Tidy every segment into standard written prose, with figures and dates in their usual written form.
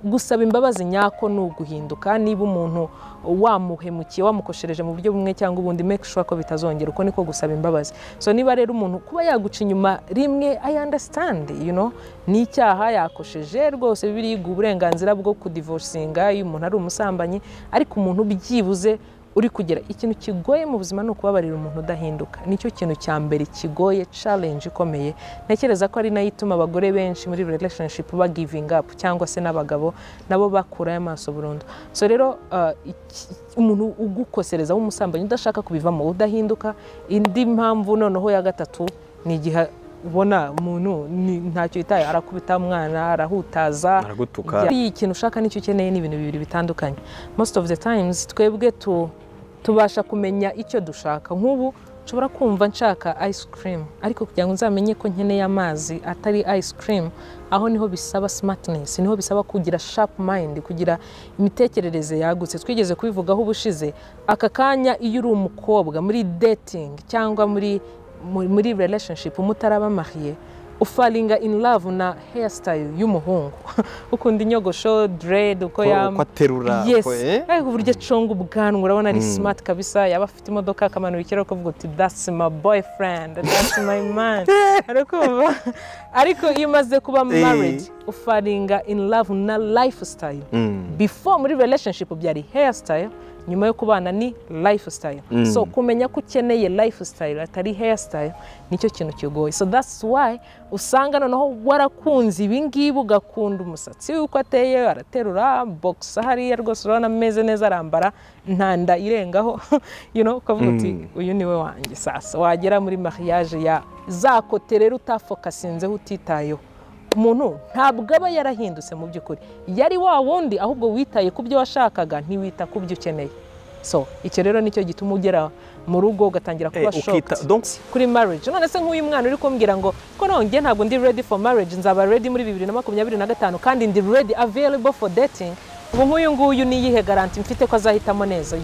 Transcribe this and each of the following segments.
gusaba imbabazi nyako nuguhinduka niba umuntu wamuhemukiye wamukoshereje mu buryo bumwe cyangwa ubundi make sure ko bitazongera uko niko gusaba imbabazi. So niba rero umuntu kuba yaguca inyuma rimwe I understand ni icyaha yakosheje rwose bibiri uburenganzira bwo kudivorcinga iyo umuntu ari umusambanyi ariko umuntu byibuze uri kugera ikintu kigoye mu buzima no kubabarira umuntu udahinduka nicyo kintu cya mbere kigoye challenge ikomeye ntekereza ko ari nayo ituma abagore benshi muri relationship ba giving up cyangwa se n'abagabo nabo bakura y'amaso burundu. So rero umuntu ugukosereza w'umusambanyi udashaka kubivamo udahinduka indi mpamvu noneho ya gatatu ni igihe ubona umuntu ntacyo yitaye arakubita umwana arahutaza aragutuka ikintu ushaka nicyo ukeneye n'ibintu bibiri bitandukanye. Most of the times twebwe tubasha kumenya icyo dushaka nk'ubu nshobora kumva nshaka ice cream ariko kugira ngo nzamenye ko nkeneye amazi atari ice cream aho niho bisaba smartness niho bisaba kugira sharp mind kugira imitekerereze yagutse twigeze kubivugaho ubushize aka kanya iyo uri umukobwa muri dating cyangwa muri relationship umutaraba mariye ufalinga in love na hairstyle y'umuhungu ukunda inyogosho dread uko kwaterura uburyo conga ubwanwa urabona ari smart kabisa yaba afite imodoka akamanura ikiro kuvuga uti that's my boyfriend that's my man ariko iyo maze kuba married ufalinga in love na lifestyle before muri relationship byari hairstyle nyuma yo kubana ni lifestyle so kumenya ko ukeneye lifestyle atari hairstyle nicyo kintu kigoye. So that's why usanga noneho warakunze ibingibi ugakunda umusatsi uko ateye araterura box hariya rwose urabona ameze neza arambara ntanda irengaho ukavuga uti uyu niwe wanjye. Sasa wagera muri mariage ya zakoterera utafokasinzeho utitayeho umuntu ntabwo aba yarahindutse mu by'ukuri yari wa wundi ahubwo witaye ku byo washakaga ntiwita ku byo ukeneye. So icyo rero nicyo gituma ugera mu rugo ugatangira kuba shocked kuri marriage. None se nk'uyu mwana uri kumbwira ngo ko nonge ntabwo ndi ready for marriage nzaba ready muri 2025 kandi ndi ready available for dating ubu nk'uyu nguyu niyihe garanti mfite ko azahitamo neza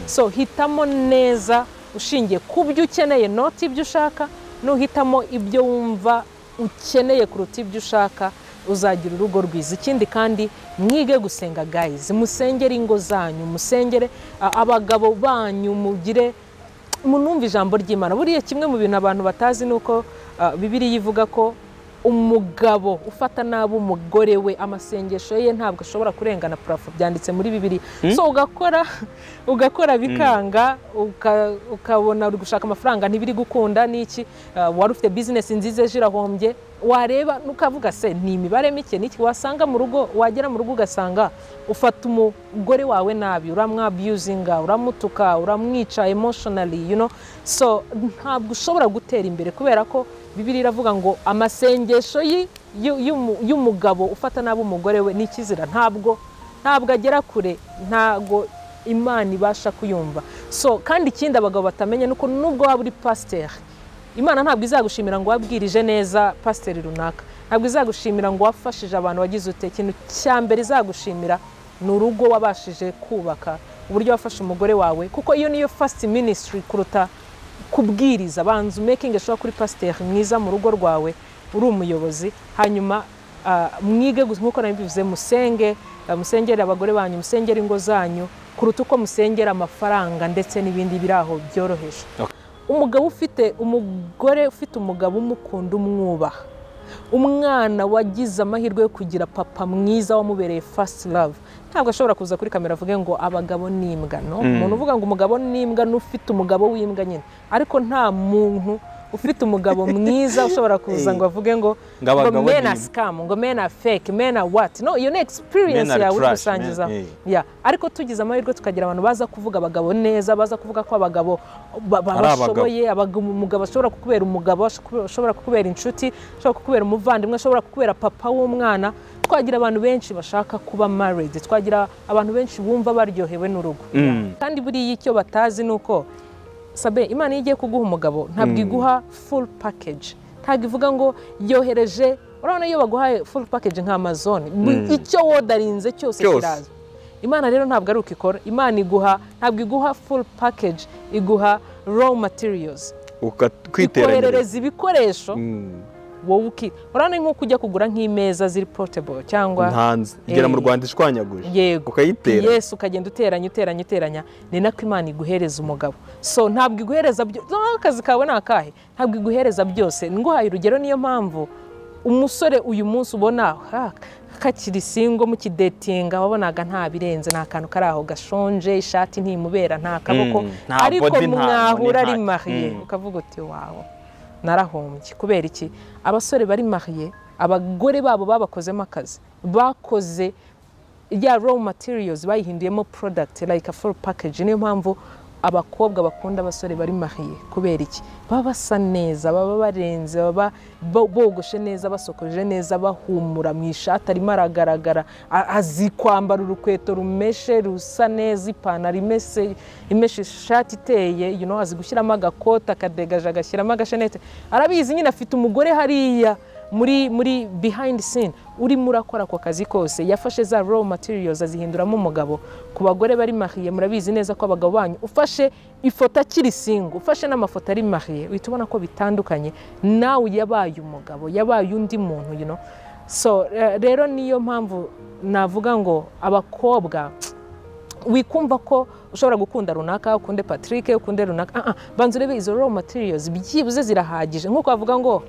so hitamo neza ushingiye ku byo ukeneye not ibyo ushaka nuhitamo ibyo wumva ukeneye kuruta ibyo ushaka uzagira urugo rwiza. Ikindi kandi mwige gusenga guys musengere ingo zanyu musengere abagabo banyu mugire munumva ijambo ry'Imana. Buriye kimwe mu bintu abantu batazi nuko Bibiliya ivuga ko umugabo ufata nabi umugore we amasengesho ye ntabwo ashobora kurengana parafo byanditse muri Bibiliya. So ugakora bikanga ukabona uri gushaka amafaranga ntibiri gukunda niki wari ufite business nziza jirahombye wareba nukavuga se ni imibare mike niki wasanga mu rugo wagera mu rugo ugasanga ufata umugore wawe nabi uramwabusinga uramutuka uramwica emotionally so ntabwo ushobora gutera imbere kubera ko Bibiliya iravuga ngo amasengesho y'umugabo ufata nabi umugore we nikizira ntabwo agera kure ntago Imana ibasha kuyumva. So kandi ikindi abagabo batamenye nuko nubwo waba uri pasteur Imana ntabwo izagushimira ngo wabwirije neza pasteur runaka ntabwo izagushimira ngo wafashije abantu wagize ute ikintu cyambere izagushimira n'urugo wabashije kubaka uburyo wafashe umugore wawe kuko iyo niyo first ministry kuruta kubwiriza banzu making sure kuri pasteur mwiza mu rugo rwawe uri umuyobozi hanyuma mwige nkuko nabivuze musengera abagore banyu musengera ingo zanyu kuruta uko musengera amafaranga ndetse n'ibindi biraho byoroheje. Umugabo ufite umugore ufite umugabo umukunda umwubaha umwana wagize amahirwe yo kugira papa mwiza wamubereye first love ntabwo ashobora kuza kuri kamera avuge ngo abagabo n'imbwa umuntu uvuga ngo umugabo n'imbwa n'ufite umugabo w'imbwa nyine ariko nta muntu ufite umugabo mwiza ushobora kuza ngo avuge ngo mena scam ngo mena fake mena what iyo ni experience yawe usangiza ariko tugize amahirwe tukagira abantu baza kuvuga abagabo neza baza kuvuga ko abagabo bashoboye umugabo ashobora kukubera umugabo ashobora kukubera inshuti ashobora kukubera umuvandimwe ashobora kukubera papa w'umwana twagira abantu benshi bashaka kuba married twagira abantu benshi bumva baryohewe n'urugo kandi buri icyo batazi nuko Sabe Imana igiye kuguha umugabo ntabwo iguha full package ntabwo ivuga ngo yohereje urabona iyo baguhaye full package nka Amazon icyo wodarinze cyose kiraza Imana rero ntabwo ari ukikora Imana ntabwo iguha full package iguha raw materials ukwiterereza ibikoresho wowe urabona nk'uko ujya kugura nk'imeza ziri portable cyangwa hanze igera mu Rwanda ishwanyaguje yego ukayitera yes ukagenda uteranya ni nako Imana iguhereza umugabo so ntabwo iguhereza akazi kawe nakahe ntabwo iguhereza byose nguhaye urugero niyo mpamvu umusore uyu munsi ubona kakiri singo mu kidetinga wabonaga nta birenze nta kantu kari aho gashonje ishati ntimubera nta kaboko ariko mwahura ari mariye ukavuga uti wawo narahombye kubera iki abasore bari mariye abagore babo babakozemo akazi bakoze ya raw materials bayihinduyemo product like a full package niyo mpamvu abakobwa bakunda abasore bari mariye kubera iki baba basa neza baba barenze baba bogoshe neza basokoje neza bahumura mu ishati arimo aragaragara azi kwambara urukweto rumeshe rusa neza ipantaro imeshe ishati iteye azi gushyiramo agakota akadegaje agashyiramo agashenete arabizi nyine afite umugore hariya muri behind scene urimo urakora ako kazi kose yafashe za raw materials azihinduramo umugabo ku bagore bari mariye murabizi neza ko abagabo banyu ufashe ifoto akiri single ufashe n'amafoto ari mariye uhita ubona ko bitandukanye nawe yabaye umugabo yabaye undi muntu so rero niyo mpamvu navuga ngo abakobwa wikumva ko ushobora gukunda runaka ukunde Patrick ukunde runaka banza urebe izo raw materials byibuze zirahagije nkuko bavuga ngo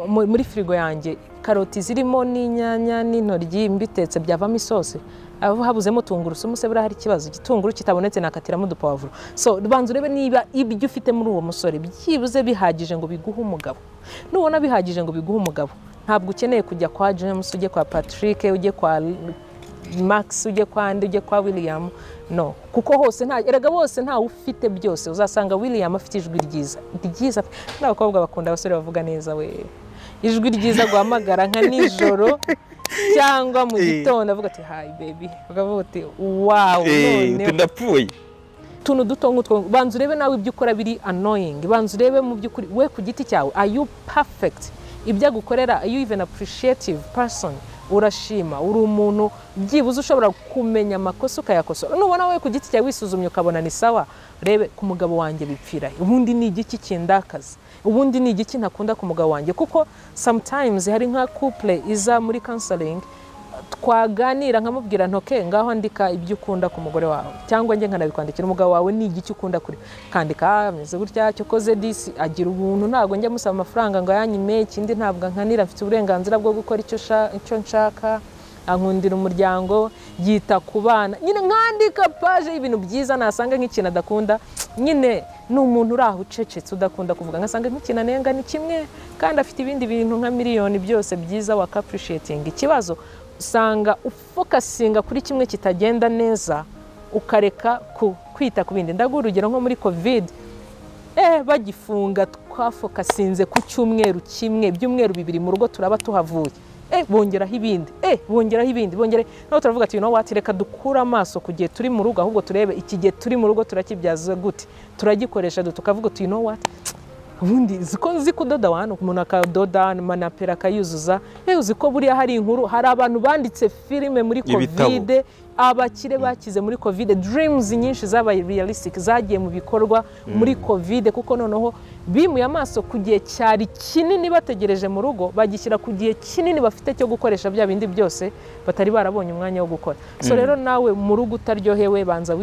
muri frigo yanjye karoti zirimo n'inyanya n'intoryi mbitetse byavamo isosi habuzemo tungurusumu se bura hari ikibazo igitunguru kitabonetse nakatiramo udupavuro so banza urebe niba ibyo ufite muri uwo musore byibuze bihagije ngo biguhe umugabo nubona bihagije ngo biguhe umugabo ntabwo ukeneye kujya kwa James ujye kwa Patrick ujye kwa Max ujye kwa Andy ujye kwa William no kuko hose erega bose nta ufite byose uzasanga William afite ijwi ryiza n'abakobwa bakunda abasore bavuga neza we ijwi ryiza guhamagara nka nijoro cyangwa mu gitondo avuga ati hi baby ukavuga ati wow none ndapfuye tuntu duto nk'utwo banza urebe nawe ibyo ukora biri annoying banza urebe mu by'ukuri we ku giti cyawe are you perfect ibyo agukorera are you even appreciative person urashima uri umuntu byibuze ushobora kumenya amakosa ukayakosora nubona we ku giti cyawe wisuzumye ukabona ni sawa rebe ku mugabo wanjye bipfira ubundi ni igiki kindakaza ubundi ni igiki ntakunda ku mugabo wanjye kuko sometimes hari nka couple iza muri counseling twaganira nkamubwira ntoke ngaho andika ibyo ukunda ku mugore wawe cyangwa nge nkanabikwandikira umugabo wawe ni igiki ukunda kuri kandika ameze gutya cyo koze disi agira ubuntu ntago njya musaba amafaranga ngo yanyime ikindi ntabwo nkanira mfite uburenganzira bwo gukora icyo nshaka ankundira umuryango yita ku bana nyine nkandika page y'ibintu byiza nasanga nk'ikintu adakunda nyine ni umuntu uraho ucecetse udakunda kuvuga ngasanga nk'ikintu anenga ni kimwe kandi afite ibindi bintu nka miliyoni byose byiza waka appreciating ikibazo usanga ufokasinga kuri kimwe kitagenda neza ukareka kwita ku bindi ndaguha urugero nko muri covid bagifunga twafokasinze ku cyumweru kimwe byumweru bibiri mu rugo turaba tuhavuye bongeraho ibindi naho turavuga ati what reka dukura amaso ku gihe turi mu rugo ahubwo turebe iki gihe turi mu rugo turakibyaza gute turagikoresha tukavuga ati what ubundi nzi kudoda wano umuntu akadoda manapera akayuzuza uzi ko buriya hari inkuru hari abantu banditse filime muri covid abakire bakize muri covid dreams nyinshi zabaye realistic zagiye mu bikorwa muri covid kuko noneho bimuye amaso ku gihe cyari kinini bategereje mu rugo bagishyira ku gihe kinini bafite cyo gukoresha bya bindi byose batari barabonye umwanya wo gukora so rero nawe mu rugo utaryohewe banza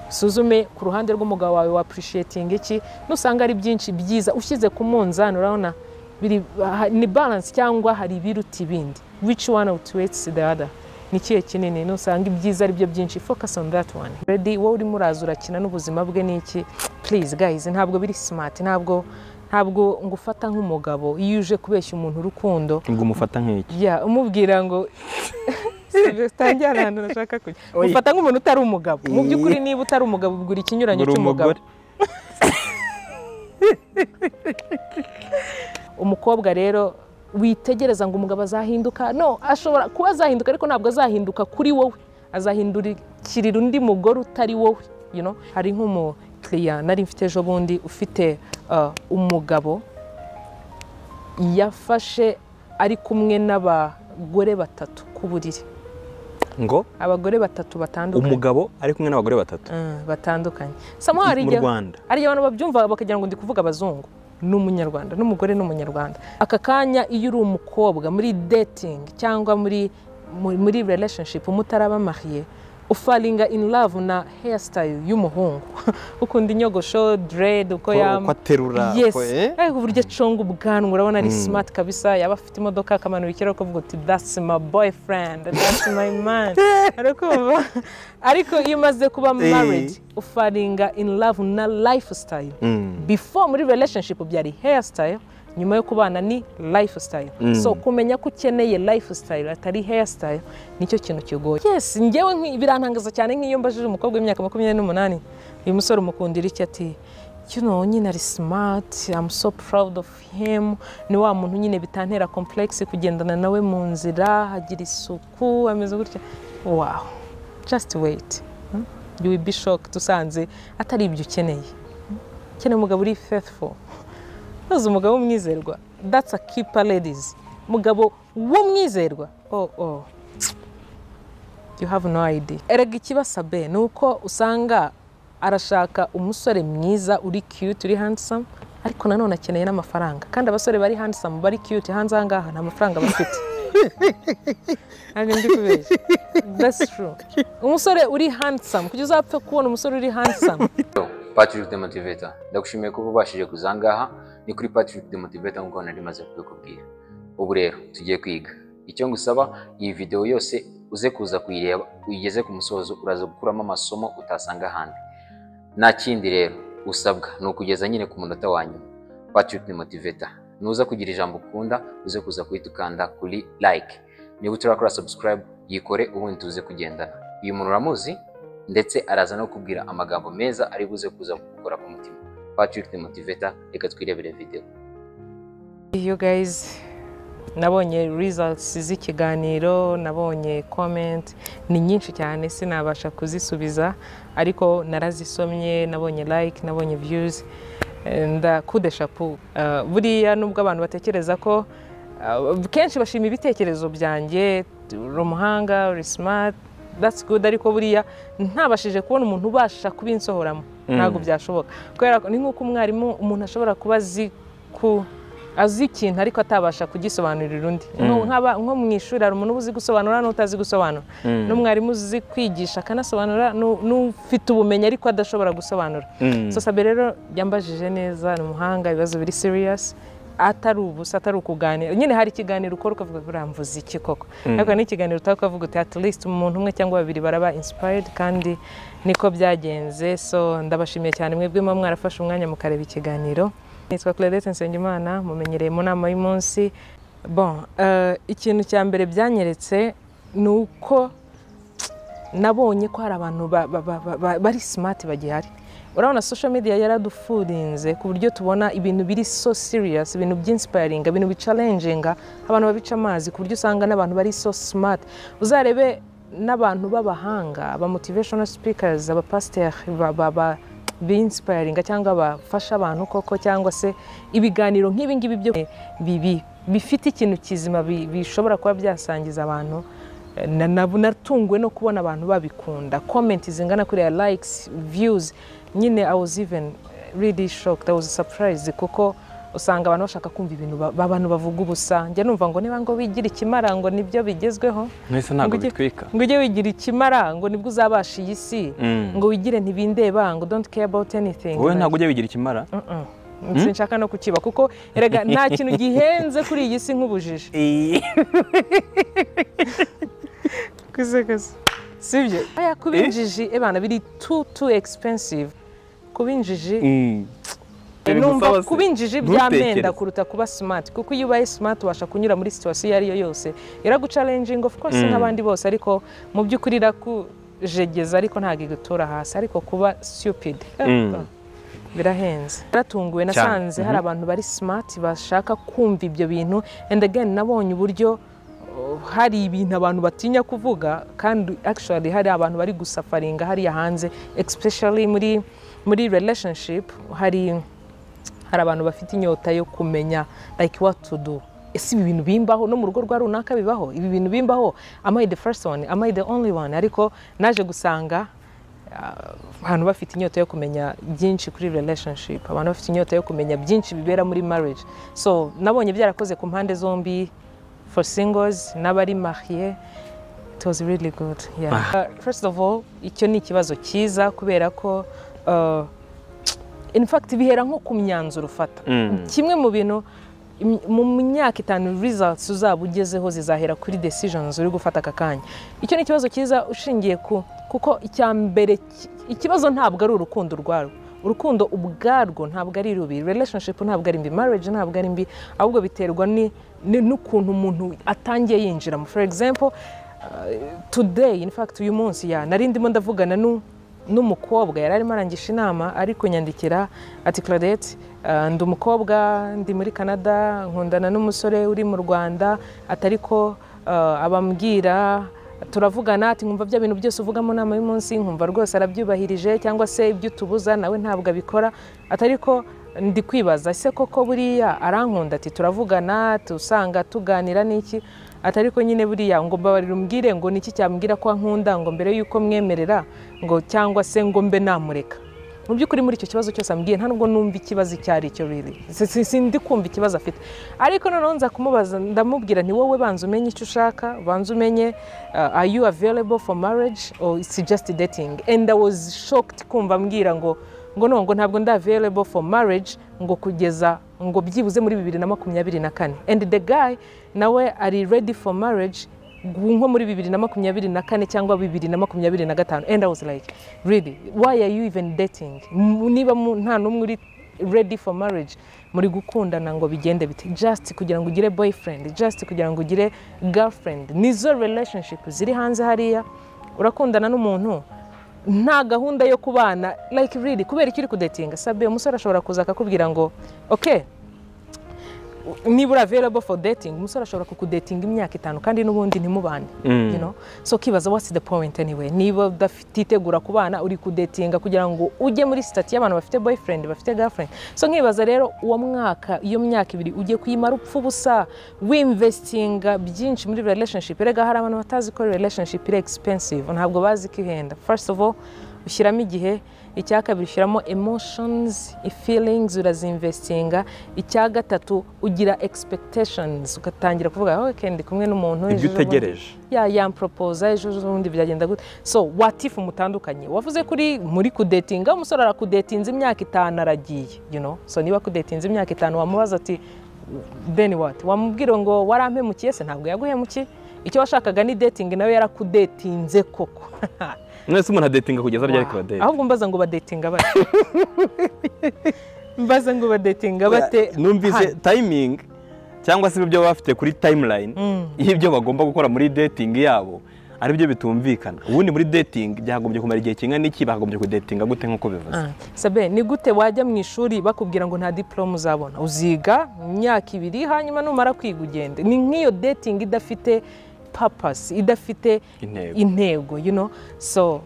suzume ku ruhande rw'umugabo wawe wa appreciating iki nusanga ari byinshi byiza ushyize ku munzani urabona ni balance cyangwa hari ibiruta ibindi which one outweighs the other ni kiye kinini nusanga ibyiza ari byo byinshi focus on that one ready wowe uri muraza urakina n'ubuzima bwe niki please guys ntabwo biri smart ntabwo ngufata nk'umugabo iyo uje kubeshya umuntu urukundo ngo umufata nk'iki umubwira ngo tangira ahantu nashaka kujya ufata nk'umuntu utari umugabo mu by'ukuri niba utari umugabo ubwira ikinyuranyo cy'umugabo umukobwa rero witegereza ngo umugabo azahinduka no ashobora kuba azahinduka ariko ntabwo azahinduka kuri wowe azahindukirira undi mugore utari wowe hari nk'umukiriya nari mfite ejo bundi ufite umugabo yafashe ari kumwe n'abagore batatu ku buriri ngo abagore batatu batandukanye umugabo ari kumwe n'abagore batatu batandukanye mu Rwanda hari abantu babyumva bakagira ngo ndi kuvuga abazungu n'umunyarwanda n'umugore n'umunyarwanda. Aka kanya iyo uri umukobwa muri dating cyangwa muri relationship mutaraba marié ufalinga in love na hairstyle y'umuhungu ukunda inyogosho dread uko aterura uburyo conga ubwanwa urabona ari smart kabisa, yaba afite imodoka akamanura ikiro akavuga uti that's my boyfriend, that's my man. Ariko iyo umaze kuba married ufalinga in love na lifestyle. Before muri relationship byari hairstyle, nyuma yo kubana ni lifestyle. So kumenya ko ukeneye lifestyle atari hairstyle nicyo kintu kigoye. Yes, ngewe birantangaza cyane nk'iyo mbajije umukobwa w'imyaka 28 uyu musore umukundira iki ati nyine ari smart, I'm so proud of him, ni wa muntu nyine bitantera complex kugendana nawe mu nzira, hagira isuku, ameze gutya. Wow, just wait, you will be shocked usanze atari ibyo ukeneye. Ukeneye umugabo uri faithful, uzi umugabo w'umwizerwa. That's a keeper, ladies. Umugabo w'umwizerwa, you have no idea. Erega ikibasabe ni uko usanga arashaka umusore mwiza uri cute, uri handsome, ariko nanone akeneye n'amafaranga. Kandi abasore bari handsome bari cute hanze ahangaha nta mafaranga bafite. Ndi kubeshya. That's true. Umusore uri handsome, kujya uzapfa kubona umusore uri handsome. Patrick the Motivator, ndagushimiye ko ubashije kuzangaha. Ni kuri Patrick the Motivator ngo nari maze kubikubwira. Ubu rero tugiye kwiga. Icyo ngusaba iyi video yose uze kuza kuyireba uyigeze ku musozo, uraza gukuramo amasomo utasanga handi. Nta kindi rero usabwa no kugeza nyine ku munota wanyu. Patrick the Motivator, nuza kugira ijambo ukunda uze kuza kuyitukanda kuri like. Niba utarakora subscribe yikore ubundi tuze kugendana. Uyu muntu uramuzi ndetse araza no kubwira amagambo meza ari buze kuza gukora ku mutima. Patrick the Motivator, reka twirebere video. You guys, nabonye results z'ikiganiro, nabonye comment ni nyinshi cyane sinabasha kuzisubiza, ariko narazisomye, nabonye like, nabonye views, ndakude chapeau. Buriya nubwo abantu batekereza ko kenshi bashima ibitekerezo byanjye, umuhanga, uri smart, that's good, ariko buriya ntabashije kubona umuntu ubasha kubinsohoramo ntago byashoboka. Kubera ko ni nkuko umwarimu umuntu ashobora kuba azi ikintu ariko atabasha kugisobanurira undi. Nko mu ishuri hari umuntu uzi gusobanura n'utazi gusobanura, n'umwarimu uzi kwigisha akanasobanura n'ufite ubumenyi ariko adashobora gusobanura. So Sabe rero yambajije neza, ni umuhanga, ibibazo biri serious, atari ubusa, atari ukuganira. Nyine hari ikiganiro ukora ukavuga buramvuze iki koko, ariko ni ikiganiro utavuga uti at least umuntu umwe cyangwa babiri baraba inspired, kandi niko byagenze. So ndabashimiye cyane mwebwe mwarafashe umwanya mukareba ikiganiro. Nitwa Claudette Nsengimana, mumenyereye mu nama y'umunsi. Ikintu cya mbere byanyeretse ni uko nabonye ko hari abantu bari smart bagihari. Urabona social media yaradufurinze ku buryo tubona ibintu biri so serious, ibintu byinspiring, ibintu bicalenginga, abantu babica amazi, ku buryo usanga n'abantu bari so smart. Uzarebe n'abantu b'abahanga, aba motivational speakers, aba pastor, inspiring cyangwa bafasha abantu koko, cyangwa se ibiganiro nk'ibi ngibi byo bifite ikintu kizima bishobora kuba byasangiza abantu. Natunguwe no kubona abantu babikunda, comment zingana kuri likes, views. Nyine I was even really shocked, I was surprised, kuko usanga abantu bashaka kumva ibintu abantu bavuga ubusa. Njye numva ngo niba ngo wigira ikimara ngo nibyo bigezweho, mwese ntago bitwika, ngo ujye wigira ikimara ngo nibwo uzabasha iyi si, ngo wigire ntibindeba, ngo don't care about anything. Wowe ntago ujye wigira ikimara? Sinshaka no kukiba, kuko erega nta kintu gihenze kuri iyi si nk'ubujiji. Sibyo? Aya kubinjiji ebana biri too expensive. Kubinjiji numva kubinjiji byamenda kuruta kuba smart, kuko iyo ubaye smart ubasha kunyura muri situation yari yo yose. Iraguchallenging of course nk'abandi bose, ariko mu by'ukuri irakujegeza, ariko ntago igutura hasi. Ariko kuba stupid birahenze. Naratunguwe, nasanze hari abantu bari smart bashaka kumva ibyo bintu, and again nabonye uburyo hari ibintu abantu batinya kuvuga, kandi actually hari abantu bari gusafaringa hariya hanze, especially muri relationship. Hari abantu bafite inyota yo kumenya like what to do. Ese ibi bintu bimbaho no mu rugo rwa runaka bibaho? Ibi bintu bimbaho? Am I the first one? Am I the only one? Ariko naje gusanga abantu bafite inyota yo kumenya byinshi kuri relationship, abantu bafite inyota yo kumenya byinshi bibera muri marriage. So nabonye byarakoze ku mpande zombi, for singles n'abari mariés. It was really good. Yeah. First of all, icyo ni ikibazo cyiza kubera ko in fact bihera nko ku myanzuro ufata. Kimwe mu bintu mu myaka 5 results uzaba ugezeho zizahera kuri decisions uri gufata akakanya. Icyo ni ikibazo cyiza ushingiye kuko icyambere ikibazo ntabwo ari urukundo rwaro. Urukundo ubwarwo ntabwo ari rubi, relationship ntabwo ari mbi, marriage ntabwo ari mbi, ahubwo biterwa n'ukuntu umuntu atangiye yinjira. For example, today in fact uyu munsi nari ndimo ndavugana n'umukobwa yari arimo arangisha inama ariko nyandikira ati Claudette, ndi umukobwa ndi muri Canada, nkundana n'umusore uri mu Rwanda, atariko abambwira turavugana ati nkumva bya bintu byose uvuga mu nama y'umunsi nkumva rwose arabyubahirije, cyangwa se ibyo tubuza nawe ntabwo abikora, atariko ndi kwibaza ese koko buriya arankunda, ati turavugana tusanga tuganira n'iki, atariko nyine buriya ngo mbabarira umbwire ngo niki cyambwira ko ankunda ngo mbere yuko mwemerera ngo cyangwa se ngo mbe namureka. Mu by'ukuri muri icyo kibazo cyose ambwiye nta nubwo numva ikibazo cyari cyo really, sindi kumva ikibazo afite, ariko noneho nza kumubaza ndamubwira nti wowe banza umenye icyo ushaka, banza umenye are you available for marriage or it's just dating. And I was shocked kumva ambwira ngo ntabwo ndi available for marriage ngo kugeza ngo byibuze muri 2024. And the guy nawe ari ready for marriage nko muri 2024 cyangwa 2025. And I was like, really, why are you even dating? Niba nta numwe uri ready for marriage, muri gukundana ngo bigende bite just kugira ngo ugire boyfriend, just kugira ngo ugire girlfriend. Nizo relationship ziri hanze hariya, urakundana n'umuntu nta gahunda yo kubana, like really kubera ikiri kudatinga. Sabe umusore ashobora kuza akakubwira ngo okay, niba uri available for dating, umusore ashobora kukudating imyaka 5 kandi n'ubundi ntimubane, you know. So kibaza what's the point anyway? Niba udafititegura kubana uri kudatinga kugira ngo ujye muri state y'abantu bafite boyfriend bafite girlfriend. So nkibaza rero uwo mwaka iyo myaka 2 ujye kuyimara upfu busa winvestinga byinshi muri relationship. Rega hari abantu batazi ko relationship iri expensive, ntabwo bazi kihenda. First of all ushyiramo igihe, icya kabiri ushyiramo emotions, feelings urazinvestinga, icya gatatu ugira expectations, ugatangira kuvuga okay ndi kumwe n'umuntu ibyo utegereje yampropose ejo ubundi byagenda gute. So what if mutandukanye, wavuze kuri muri kudatinga, umusore arakudatinze imyaka 5 aragiye, you know. So niba kudatinze imyaka 5 wamubaza ati then what, wamubwira ngo warampemukiye se? Ntabwo yaguhemukiye, icyo washakaga ni dating, nawe yarakudatinze koko. Mwese umuntu adatinga kugeza ryari kuba date? Ahubwo mbaza ngo badatinga bate? Mbaza ngo badatinga bate? Numvise timing cyangwa se ibyo bafite kuri timeline y'ibyo bagomba gukora muri dating yabo ari byo bitumvikana. Ubundi muri dating byagombye kumara igihe kingana iki, bagombye kudatinga gute nkuko bivuze? Sabe ni gute wajya mu ishuri bakubwira ngo nta diploma uzabona, uziga imyaka 2 hanyuma numara kwiga ugende. Ni nk'iyo dating idafite purpose, idafite intego, you know. So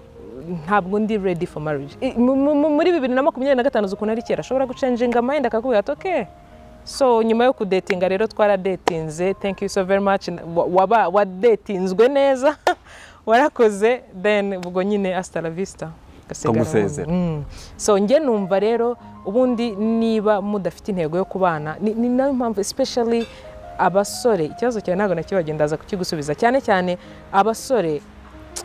ntabwo ndi ready for marriage. Muri 2025 zukuna ari kera ashobora guchanginga mind akakubwira ati okay, so nyuma yo kudatinga rero twaradetinze, thank you so very much, wadatinzwe neza warakoze, then ubwo nyine hasta la vista kamusezera. So nge numva rero ubundi niba mudafite intego yo kubana, ni nayo mpamvu especially abasore, ikibazo cyawe ntabwo nakibagendaza kukigusubiza, cyane cyane abasore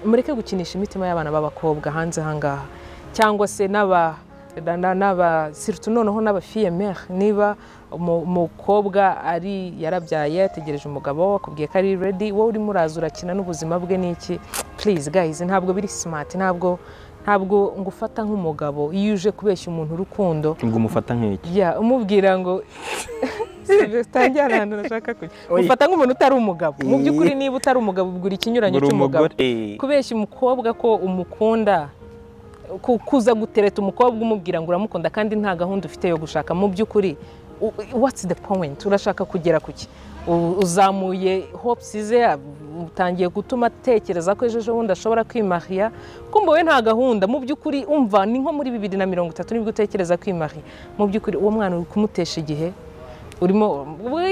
mureke gukinisha imitima y'abana b'abakobwa hanze hangaha, cyangwa se surtout noneho n'abafiye mère. Niba umukobwa ari yarabyaye ategereje umugabo wakubwiye ko ari ready, wowe uri muraza urakina n'ubuzima bwe n'iki, please guys, ntabwo biri smart, ntabwo ngufata nk'umugabo iyo uje kubeshya umuntu urukundo ngo umufata nk'iki, umubwira ngo tangira nashaka kujya ufata nk'umuntu utari umugabo. Mu by'ukuri niba utari umugabo ubwira ikinyuranyo cy'umugabo, kubeshya umukobwa ko umukunda, kuza gutereta umukobwa umubwira ngo uramukunda kandi nta gahunda ufite yo gushaka. Mu by'ukuri what's the point? Urashaka kugera kuki? Uzamuye hopes ze, utangiye gutuma atekereza ko ejo bundi ashobora kwimariya, kumbe we nta gahunda. Mu by'ukuri umva ni nko muri 2030 nibwo utekereza kwimariya. Mu by'ukuri uwo mwana uri kumutesha igihe, urimo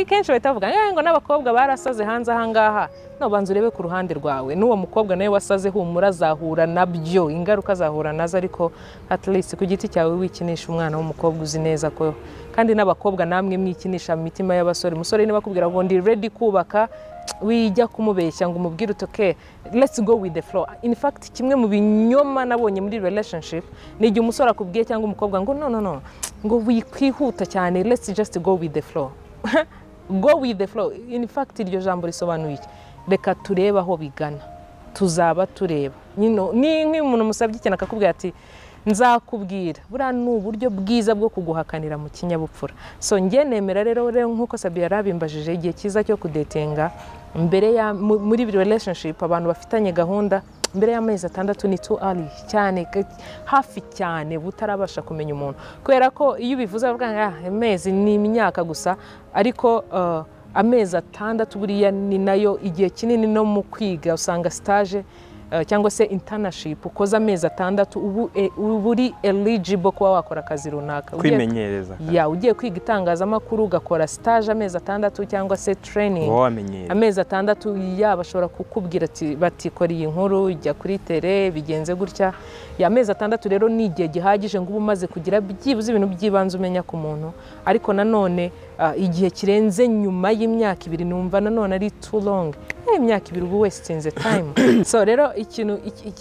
kenshi bahita bavuga ngo n'abakobwa barasaze hanze ahangaha no banza urebe ku ruhande rwawe n'uwo mukobwa nawe wasaze humura azahura nabyo ingaruka azahura nazo ariko at least ku giti cyawe wikinisha umwana w'umukobwa uzi neza ko kandi n'abakobwa namwe mwikinisha mu mitima y'abasore umusore niba akubwira ngo ndi ready kubaka wijya kumubeshya ngo umubwire utoke let's go with the flow. In fact kimwe mu binyoma nabonye muri relationship ni igihe umusore akubwiye cyangwa umukobwa ngo no ngo wikwihuta cyane let's just go with the flow. Go with the flow. In fact iryo jambo risobanuye iki? Reka tureba aho bigana tuzaba tureba ni nk'umuntu musabye ikintu akakubwira ati nzakubwira buriya ni uburyo bwiza bwo kuguhakanira mu kinyabupfura. So njye nemera rero nk'uko Sabia yarabimbajije igihe cyiza cyo kudetinga mbere ya muri relationship abantu bafitanye gahunda mbere y'amezi 6 ni too early cyane hafi cyane butarabasha kumenya umuntu kubera ko iyo bivuze bavuga amezi ni imyaka gusa ariko amezi 6 buriya ni nayo igihe kinini no mu kwiga usanga stage cyangwa se internship ukoza amezi 6 ubu uri eligible kuba wakora akazi runaka kwimenyereza ugiye kwiga itangazamakuru ugakora stage amezi 6 cyangwa se training amezi 6 bashobora kukubwira ati batikora iyi nkuru ijya kuri tele bigenze gutya amezi 6 rero ni igihe gihagije ngo umaze kugira byibuze ibintu byibanze umenya ku muntu ariko nanone igihe kirenze nyuma y'imyaka 2 numva nanone ari too long imyaka 2 ubu wastinze time. So rero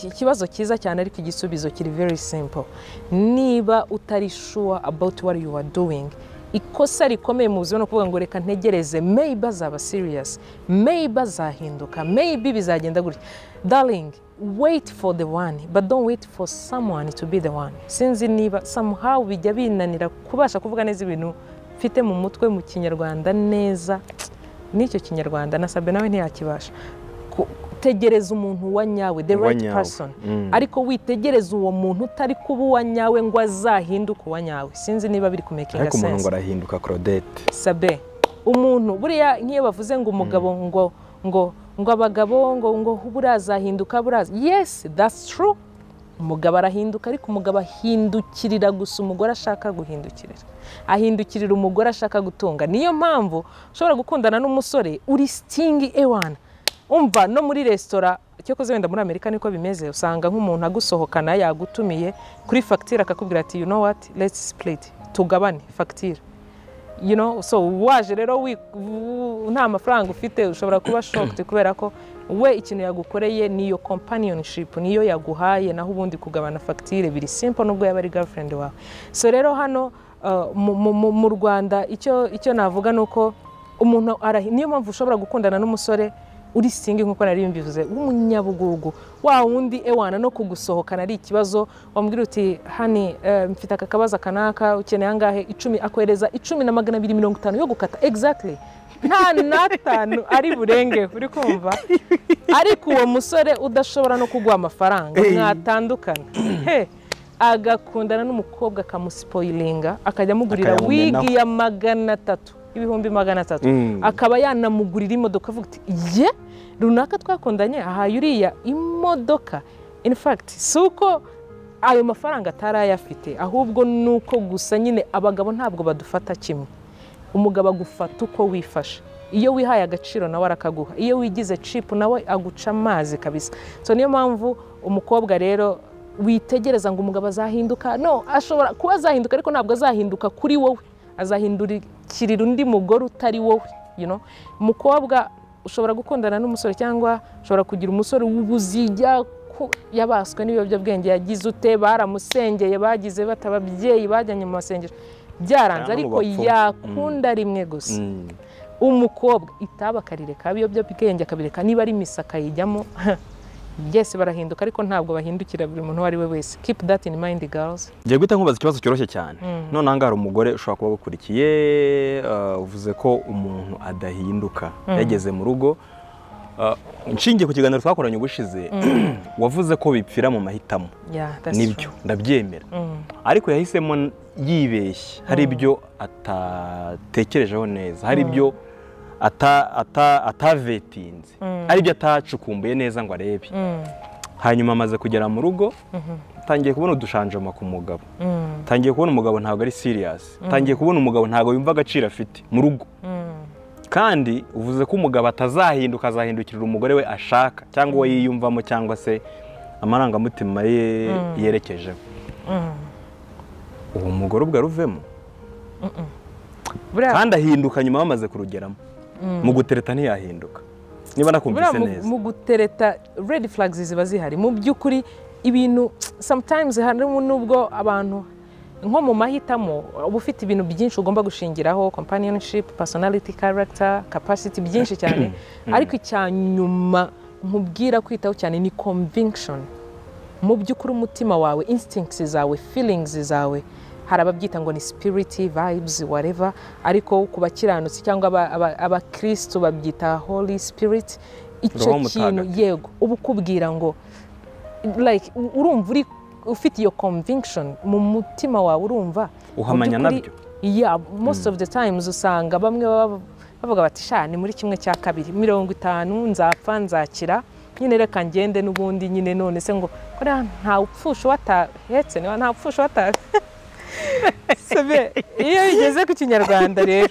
ikibazo cyiza cyane ariko igisubizo kiri very simple. Niba utari sure about what you are doing ikosa rikomeye mu buzima no kuvuga ngo reka ntegereze maybe azaba serious maybe azahinduka maybe bizagenda gutya. Darling, wait for the one but don't wait for someone to be the one. Sinzi niba somehow bijya binanira kubasha kuvuga neza ibintu mfite mu mutwe mu Kinyarwanda neza n'icyo Kinyarwanda nasabe nawe ntiyakibasha tegereza umuntu wa nyawe the right person ariko witegereza uwo muntu utari kuba wa nyawe ngo azahinduka wa nyawe. Sinzi niba biri ku making sense ariko umuntu ngo arahinduka Claudette Sabe umuntu buriya nkiyo bavuze ngo umugabo ngo abagabo ngo burazahinduka buraza yes that's true umugabo arahinduka ariko umugabo ahindukirira gusa umugore ashaka guhindukirira ahindukirira umugore ashaka gutunga. Niyo mpamvu ushobora gukundana n'umusore uri stingy ewana umva no muri restaurant cyo koze wenda muri Amerika niko bimeze usanga nk'umuntu agusohokana yagutumiye kuri facture akakubwira ati you know what let's split tugabane facture you know. So waje rero nta mafaranga ufite ushobora kuba shocked kubera ko we ikintu yagukoreye niyo companionship niyo yaguhaye naho ubundi kugabana facture biri simple nubwo yaba ari girlfriend wawe. So rero hano mu Rwanda icyo navuga nuko umuntu niyo mpamvu ushobora gukundana n'umusore uri singi nkuko nari mbivuze w'umunyabugugu wa wundi ewana no kugusohokana ari ikibazo wambwira uti hani mfite akabaza kanaka ukeneye angahe 10 akwereza 10,250 yo gukata exactly nta natanu ari burenge uri kumva ariko uwo musore udashobora no kugwa amafaranga mwatandukana agakundana n'umukobwa kamuspoilinga akajya mugurira wigi ya 300 ibihumbi 300 akaba yanamugurira imodoka avuga ati ye runaka twakondanye aha yuriya imodoka. In fact suko ayo mafaranga atarayafite ahubwo nuko gusa nyine abagabo ntabwo badufata kimwe. Umugabo agufata uko wifasha iyo wihaye agaciro nawe arakaguha iyo wigize cheap nawe aguca amazi kabisa. So niyo mpamvu umukobwa rero witegereza ngo umugabo azahinduka no ashobora kuba azahinduka ariko ntabwo azahinduka kuri wowe azahindurikirira undi mugore utari wowe you know. Umukobwa ushobora gukundana n'umusore cyangwa ushobora kugira umusore w'ubuzijya yabaswe n'ibiyobyabwenge yagize ute baramusengeye bagize batababyeyi bajyanye mu masengero byaranze ariko yakunda rimwe gusa. Umukobwa itaba karire kabiyobyabwenge akabireka niba ari misaka yijyamo yes barahinduka ariko ntabwo bahindukira buri muntu wari we wese. Keep that in mind girls. Ngiye guhita nkubaza ikibazo cyoroshye cyane none angara umugore ushobora kuba gukurikiye uvuze ko umuntu adahinduka yageze mu rugo inshingiye ku kiganiro twakoranye ubushize wavuze ko bipfira mu mahitamo nibyo ndabyemera ariko yahisemo yibeshye hari ibyo atatekerejeho neza hari ibyo atavetinze ari byo atacukumbuye neza ngo arebe hanyuma amaze kugera mu rugo tangiye kubona udushanjama ku mugabo, tangiye kubona umugabo ntabwo ari serious, tangiye kubona umugabo ntabwo yumva agaciro afite mu rugo. Kandi uvuze ko umugabo atazahinduka, azahindukirira umugore we ashaka cyangwa uwo yiyumvamo cyangwa se amarangamutima ye yerekejeho. Uwo mugore ubwo aruvemo kandi ahinduka nyuma bamaze kurugeramo. Mu gutereta ntiyahinduka, niba nakumvise neza. Mu gutereta red flags ziba zihari mu by'ukuri. Ibintu sometimes harimo nubwo abantu nko mu mahitamo uba ufite ibintu byinshi ugomba gushingiraho, companionship, personality, character, capacity, byinshi cyane. Ariko icyanyuma nkubwira kwitaho cyane ni conviction. Mu by'ukuri umutima wawe, instincts zawe, feelings zawe, hari ababyita ngo ni spirit, vibes, whatever, ariko ku bakiranutsi cyangwa abakristo babyita Holy Spirit. Icyo kintu yego uba ukubwira ngo like urumva uri ufite iyo conviction mu mutima wawe, urumva uhamanya nabyo. Yeah, most of the times usanga bamwe bavuga bati sha ni muri kimwe cya kabiri 50 nzapfa nzakira, nyine reka ngende n'ubundi nyine none se ngo kora nta upfusha watahetse, nta upfusha wata sebe. Iyo bigeze ku Kinyarwanda rero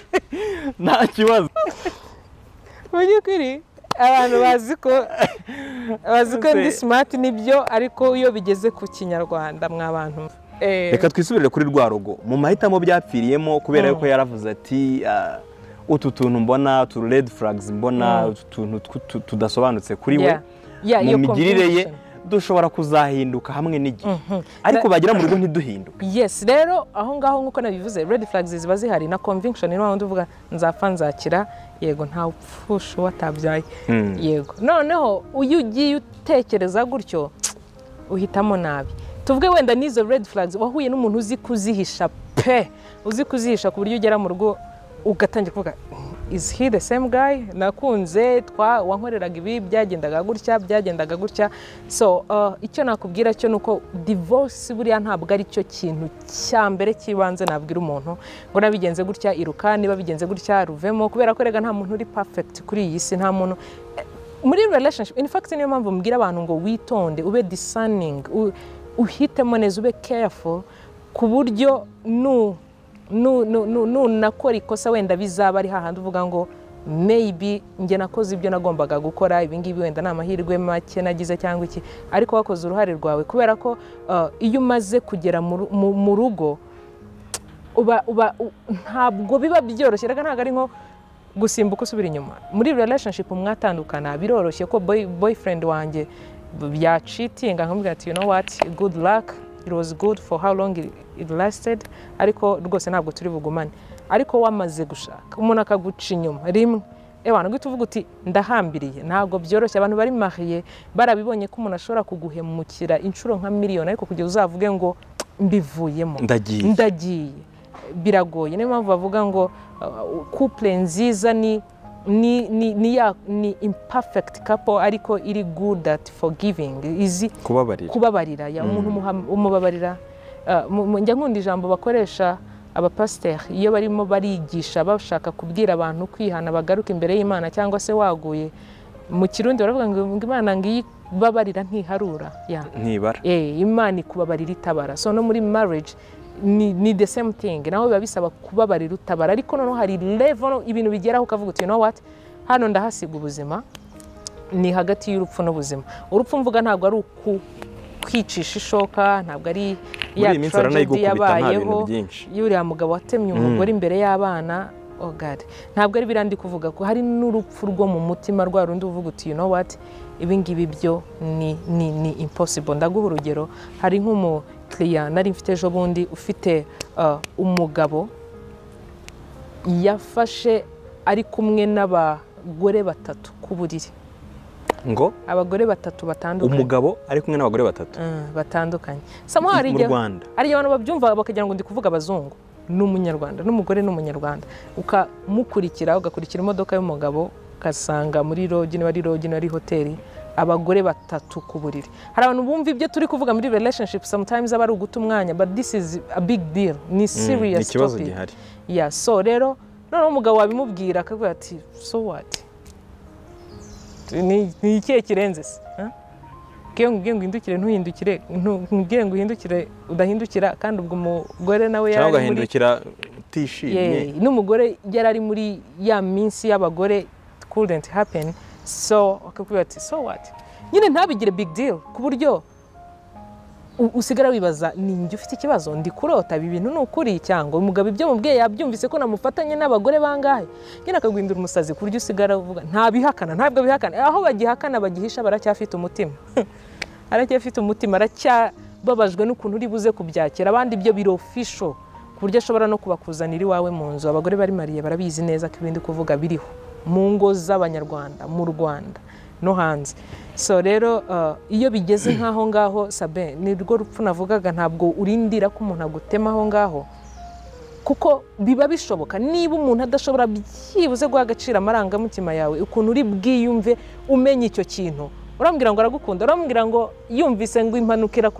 nta kibazo. Mu by'ukuri abantu bazi ko ndi smart nibyo, ariko iyo bigeze ku Kinyarwanda mw'abantu. Reka twisubirire kuri rwa rugo mu mahitamo byapfiriyemo, kubera yuko yaravuze ati utu tuntu mbona, tu red flags mbona, utu tuntu tudasobanutse kuri we mu migirire ye dushobora kuzahinduka hamwe n'igihe, ariko bagira mu rugo ntiduhinduka. Yes, rero aho ngaho nkuko nabivuze red flags ziba zihari na conviction. Ni naho uvuga nzapfa nzakira, yego nta upfusha watabyaye, yego. Noneho uyu ugiye utekereza gutyo uhitamo nabi. Tuvuge wenda nizo red flags wahuye n'umuntu uzi kuzihisha uzi kuzihisha ku buryo ugera mu rugo ugatangira kuvuga is he the same guy nakunze wankoreraga ibi byagendaga gutya. So icyo nakubwira cyo nuko divorce buriya ntabwo ari cyo kintu cya mbere kibanze nabwira umuntu ngo nabigenze gutya iruka, niba bigenze gutya ruvemo, kubera ko rega nta muntu uri perfect kuri iyi si, nta muntu muri relationship. In fact niyo mpamvu mbwira abantu ngo witonde, ube discerning, uhitemo neza, ube careful ku buryo nakora ikosa wenda bizaba ari hahandi uvuga ngo maybe nge nakoze ibyo nagombaga gukora, ibi ngibi wenda ni amahirwe make nagize cyangwa iki, ariko wakoze uruhare rwawe. Kubera ko iyo umaze kugera mu rugo ntabwo biba byoroshye, reka ntabwo ari nko gusimbuka usubira inyuma. Muri relationship mwatandukana biroroshye ko boyfriend wanjye byacitinga nkamubwira ati you know what, good luck, it was good for how long it lasted, ariko rwose ntabwo turi bugumane. Ariko wamaze gushaka umuntu akaguca inyuma rimwe, ewana guhita uvuga uti ndahambiriye, ntabwo byoroshye. Abantu bari mariye barabibonye ko umuntu ashobora kuguhemukira inshuro nka miliyoni, ariko kugira uzavuge ngo mbivuyemo ndagiye biragoye. Niyo mpamvu bavuga ngo couple nziza ni imperfect couple ariko iri good at forgiving, izi kubabarira ya umuntu umubabarira. Njya nkunda ijambo bakoresha abapasiteri iyo barimo barigisha bashaka kubwira abantu kwihana bagaruka imbere y'Imana, cyangwa se waguye mu Kirundi baravuga ngo Imana ngiyi babarira ntiharura ntibara, Imana ikubabarira itabara. So no muri marriage ni the same thing, naho biba bisaba kubabarira utabara, ariko noneho hari level ibintu bigeraho ukavuga uti you know what, hano ndahasiga ubuzima, ni hagati y'urupfu n'ubuzima. Urupfu mvuga ntabwo ari kwicisha ishoka, ntabwo ari ya tragedy yabayeho y'uriya mugabo watemye umugore imbere y'abana. Oh God, ntabwo ari birandi kuvuga ko hari n'urupfu rwo mu mutima rwa rundi uvuga uti you know what, ibi ngibi byo ni impossible. Ndaguha urugero, hari client nari mfite ejo bundi ufite umugabo yafashe ari kumwe n'abagore 3 ku buriri. Ngo abagore 3 batandukanye, umugabo ari kumwe n'abagore 3 batandukanye. Somehow ari abantu babyumva bakagira ngo ndi kuvuga abazungu, n'umunyarwanda, n'umugore n'umunyarwanda, ukamukurikira ugakurikira imodoka y'umugabo ukasanga muri lodge ari hoteli abagore 3 ku buriri. Hari abantu bumva ibyo turi kuvuga muri relationship sometimes aba ari uguta umwanya, but this is a big deal, ni serious topic. Yeah, so rero noneho umugabo wabimubwira akavuga ati so what, ni ikihe kirenze se, kiyo ngo uhindukire ntuhindukire nkubwire ngo uhindukire udahindukira kandi ubwo umugore nawe cyangwa ugahindukira utishimye n'umugore yari ari muri ya minsi y'abagore couldn't happen so akakubwira ati so what nyine ntabigire big deal ku buryo usigara wibaza ninjye ufite ikibazo ndi kurota ibi bintu n'ukuri cyangwa umugabo ibyo mubwiye yabyumvise ko namufatanye n'abagore bangahe nyine akaguhindura umusazi ku buryo usigara uvuga ntabihakana ntabwo bihakana aho bagihakana bagihisha baracyafite umutima aracyafite umutima aracyababajwe n'ukuntu uri buze kubyakira abandi ibyo biro official ku buryo ashobora no kubakuzanira iwawe mu nzu abagore bari mariye barabizi neza ko ibindi kuvuga biriho mu ngo z'abanyarwanda mu Rwanda no hanze so rero iyo bigeze nk'aho ngaho Sabe ni rwo rupfu navugaga ntabwo urindira ko umuntu agutema aho ngaho kuko biba bishoboka niba umuntu adashobora byibuze guha agaciro amarangamutima yawe ukuntu uri bwiyumve umenya icyo kintu urambwira ngo aragukunda urambwira ngo yumvise ngo impanukira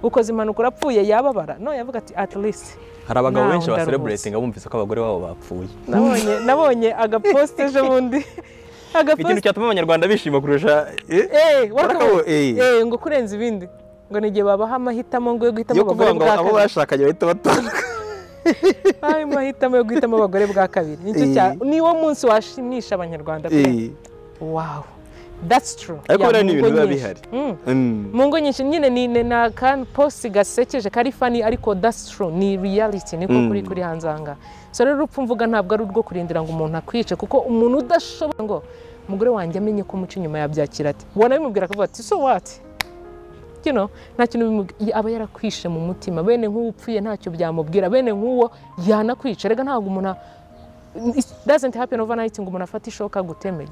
ukoze impanuka urapfuye yababara no yavuga ati at least hari abagabo benshi ba celebrating bumvise ko abagore babo bapfuye nabonye agapost ejo bundi ikintu cyatuma abanyarwanda bishima kurusha ngo kurenza ibindi ngo nigihe babaha amahitamo ngo yo guhitamo abagore bwa kabiri abo bashakanye bahita batandukana ayo mahitamo yo guhitamo abagore bwa kabiri niwo munsi washimisha abanyarwanda wow that's true ariko rero ni ibintu biba bihari mu ngo nyinshi nyine ni na kan post gasekeje kari funny ariko that's true ni reality niko kuri hanze anga so rero urupfu mvuga ntabwo ari urwo kurindira ngo umuntu akwice kuko umuntu udashobora ngo umugore wanjye amenye ko muci nyuma yabyakira ati ubona bimubwira akavuga ati so what nta kintu aba yarakwishe mu mutima bene nk'upfuye ntacyo byamubwira bene nk'uwo yanakwica rega ntabwo umuntu it doesn't happen overnight ngo umuntu afate ishoka guteme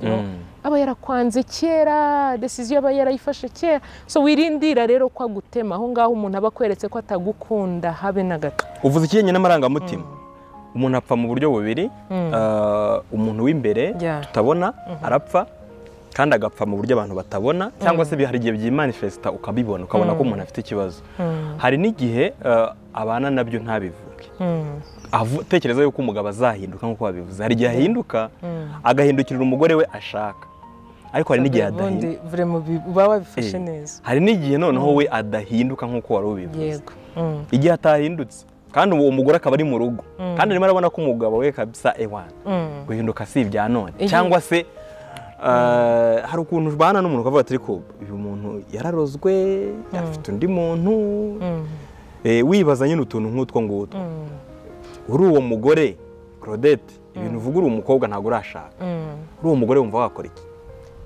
aba yarakwanze kera decision aba yarayifashe kera so wirindira rero ko agutema aho ngaho umuntu aba kweretse ko atagukunda habe na gato uvuze ikiyenye n'amarangamutima umuntu apfa mu buryo bubiri umuntu w'imbere tutabona arapfa kandi agapfa mu buryo abantu batabona cyangwa se hari igihe byimanifesta ukabibona ukabona ko umuntu afite ikibazo hari n'igihe abana nabyo ntabivuge tekereza yuko umugabo azahinduka nk'uko babivuze hari igihe ahinduka agahindukirira umugore we ashaka ariko hari n'igihe adahinduka hari n'igihe noneho we adahinduka nk'uko wari ubivuze igihe atahindutse kandi uwo mugore akaba ari mu rugo kandi arimo arabona ko umugabo we kabisa ewana guhinduka si ibya none cyangwa se hari ukuntu ubana n'umuntu ukavuga ati ariko uyu muntu yararozwe afite undi muntu wibaza nyine utuntu nk'utwo ngutwo uri uwo mugore Claudette ibintu uvuga uri umukobwa ntabwo urashaka uri uwo mugore wumva wakora iki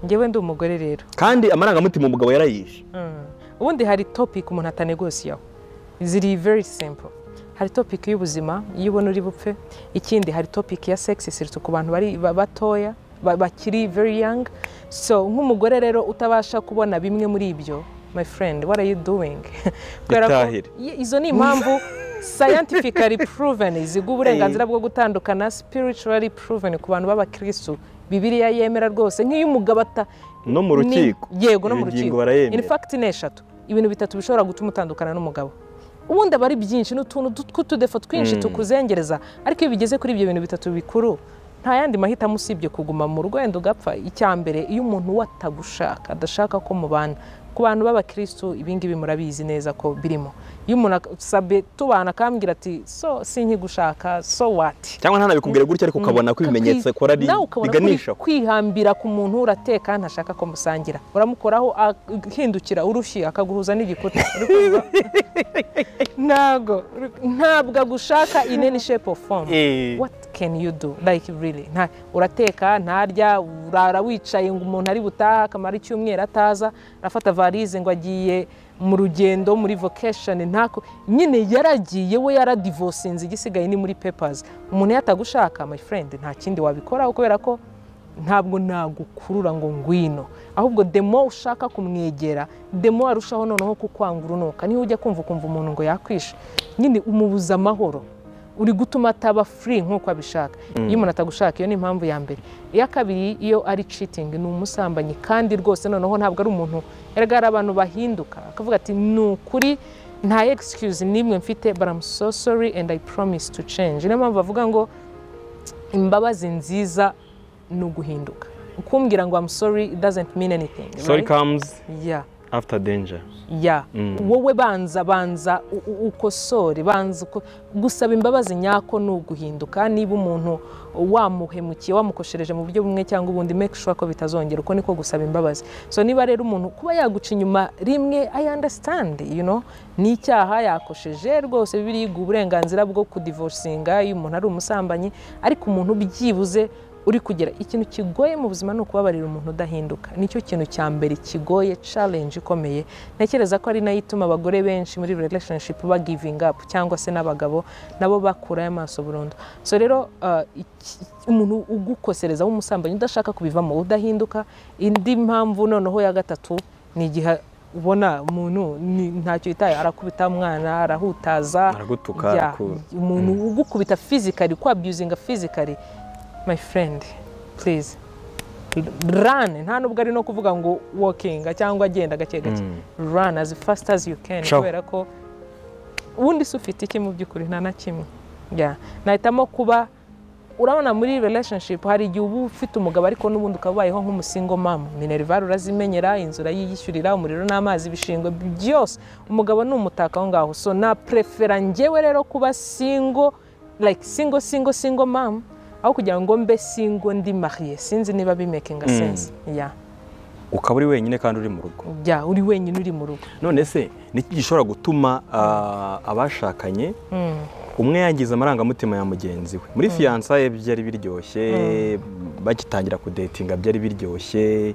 njyewe ndi umugore rero kandi amarangamutima umugabo yarayishe ubundi hari topic umuntu atanegosiyaho ziri very simple hari topic y'ubuzima iyo ubona uri bupfe ikindi hari topic ya sex surtout ku bantu bari batoya bakiri very young so nk'umugore rero utabasha kubona bimwe muri ibyo my friend what are you doing izo ni impamvu scientifically proven iziguha uburenganzira bwo gutandukana spiritually proven ku bantu b'abakristo Bibiliya yemera rwose nk'iyo umugabo no mu rukiko yego no mu rukiko in fact ni eshatu ibintu bitatu bishobora gutuma utandukana n'umugabo ubundi aba ari byinshi n'utuntu tw'utudefo twinshi tukuzengereza ariko iyo bigeze kuri ibyo bintu bitatu bikuru nta yandi mahitamo usibye kuguma mu rwendo ugapfa icyambere iyo umuntu watagushaka adashaka ko mubana ku bantu b'abakristo ibingibi murabizi neza ko birimo iyo umuntu Sabe tubana akambwira ati so sinkigushaka so what cyangwa ntanabikubwira gutya ariko ukabona ko ibimenyetso akora ari biganisha kwihambira ku muntu urateka ntashaka ko musangira uramukoraho ahindukira urushyi akaguhuza n'igikuta ntabwo agushaka in any shape or form what can you do like really urateka ntarya urara wicaye ngo umuntu ari butaha akamara icyumweru ataza afata varize ngo agiye mu rugendo muri vacation ntako nyine yaragiye we yaradivorcinze igisigaye ni muri papers umuntu yatagushaka my friend nta kindi wabikora kubera ko ntabwo nagukurura ngo ngwino ahubwo demo ushaka kumwegera demo arushaho noneho kukwanga urunuka niho ujya kumva umuntu ngo yakwishe nyine umubuza amahoro uri gutuma ataba free nk'uko abishaka iyo umuntu atagushaka iyo ni impamvu ya mbere iya kabiri iyo ari cheating ni umusambanyi kandi rwose noneho ntabwo ari umuntu erega abantu bahinduka akavuga ati nukuri nta excuse nimwe mfite but I'm so sorry and I promise to change niyo mpamvu bavuga ngo imbabazi nziza no guhinduka ukumbwira ngo I'm sorry it doesn't mean anything sorry right? Comes after danger. ya wowe banza ukosore gusaba imbabazi nyako n'uguhinduka niba umuntu wamuhemukiye wamukoshereje mu buryo bumwe cyangwa ubundi make sure ko bitazongera uko niko gusaba imbabazi. So niba rero umuntu kuba yaguca inyuma rimwe I understand ni icyaha yakosheje rwose bibiri uburenganzira bwo kudivorcinga iyo umuntu ari umusambanyi ariko umuntu byibuze uri kugera ikintu kigoye mu buzima no kubabarira umuntu udahinduka nicyo kintu cya mbere kigoye challenge ikomeye ntekereza ko ari nayo ituma abagore benshi muri relationship ba giving up cyangwa se n'abagabo nabo bakura amaso burundu. So rero umuntu ugukosereza w'umusambanyi udashaka kubivamo udahinduka indi mpamvu noneho ya gatatu ni igihe ubona umuntu ntacyo yitaye arakubita umwana arahutaza aragutuka umuntu ugukubita physically ko abusinga physically. My friend, please run. Nta nubwo ari no kuvuga ngo walking cyangwa agenda gake gake. Run as fast as you can kubera ko ubundi sufite iki mu by'ukuri nta na kimwe. Nahitamo kuba urabona muri relationship hari igihe ubu ufite umugabo ariko n'ubundi ukabayeho nk'umusingo mama. Minerval urazimenyera, inzura yiyishyurira, umuriro n'amazi bishingwe byose. Umugabo n'umutaka aho ngaho. So na prefera njyewe rero kuba single like single mom aho kugira ngo mbe single ndi marié. Sinzi niba bimakinga sense. Ukaba uri wenyine kandi uri mu rugo. Uri wenyine uri mu rugo. None se niki gishobora gutuma abashakanye umwe yangiza amarangamutima ya mugenzi we muri fiançailles byari biryoshye bagitangira kudatinga byari biryoshye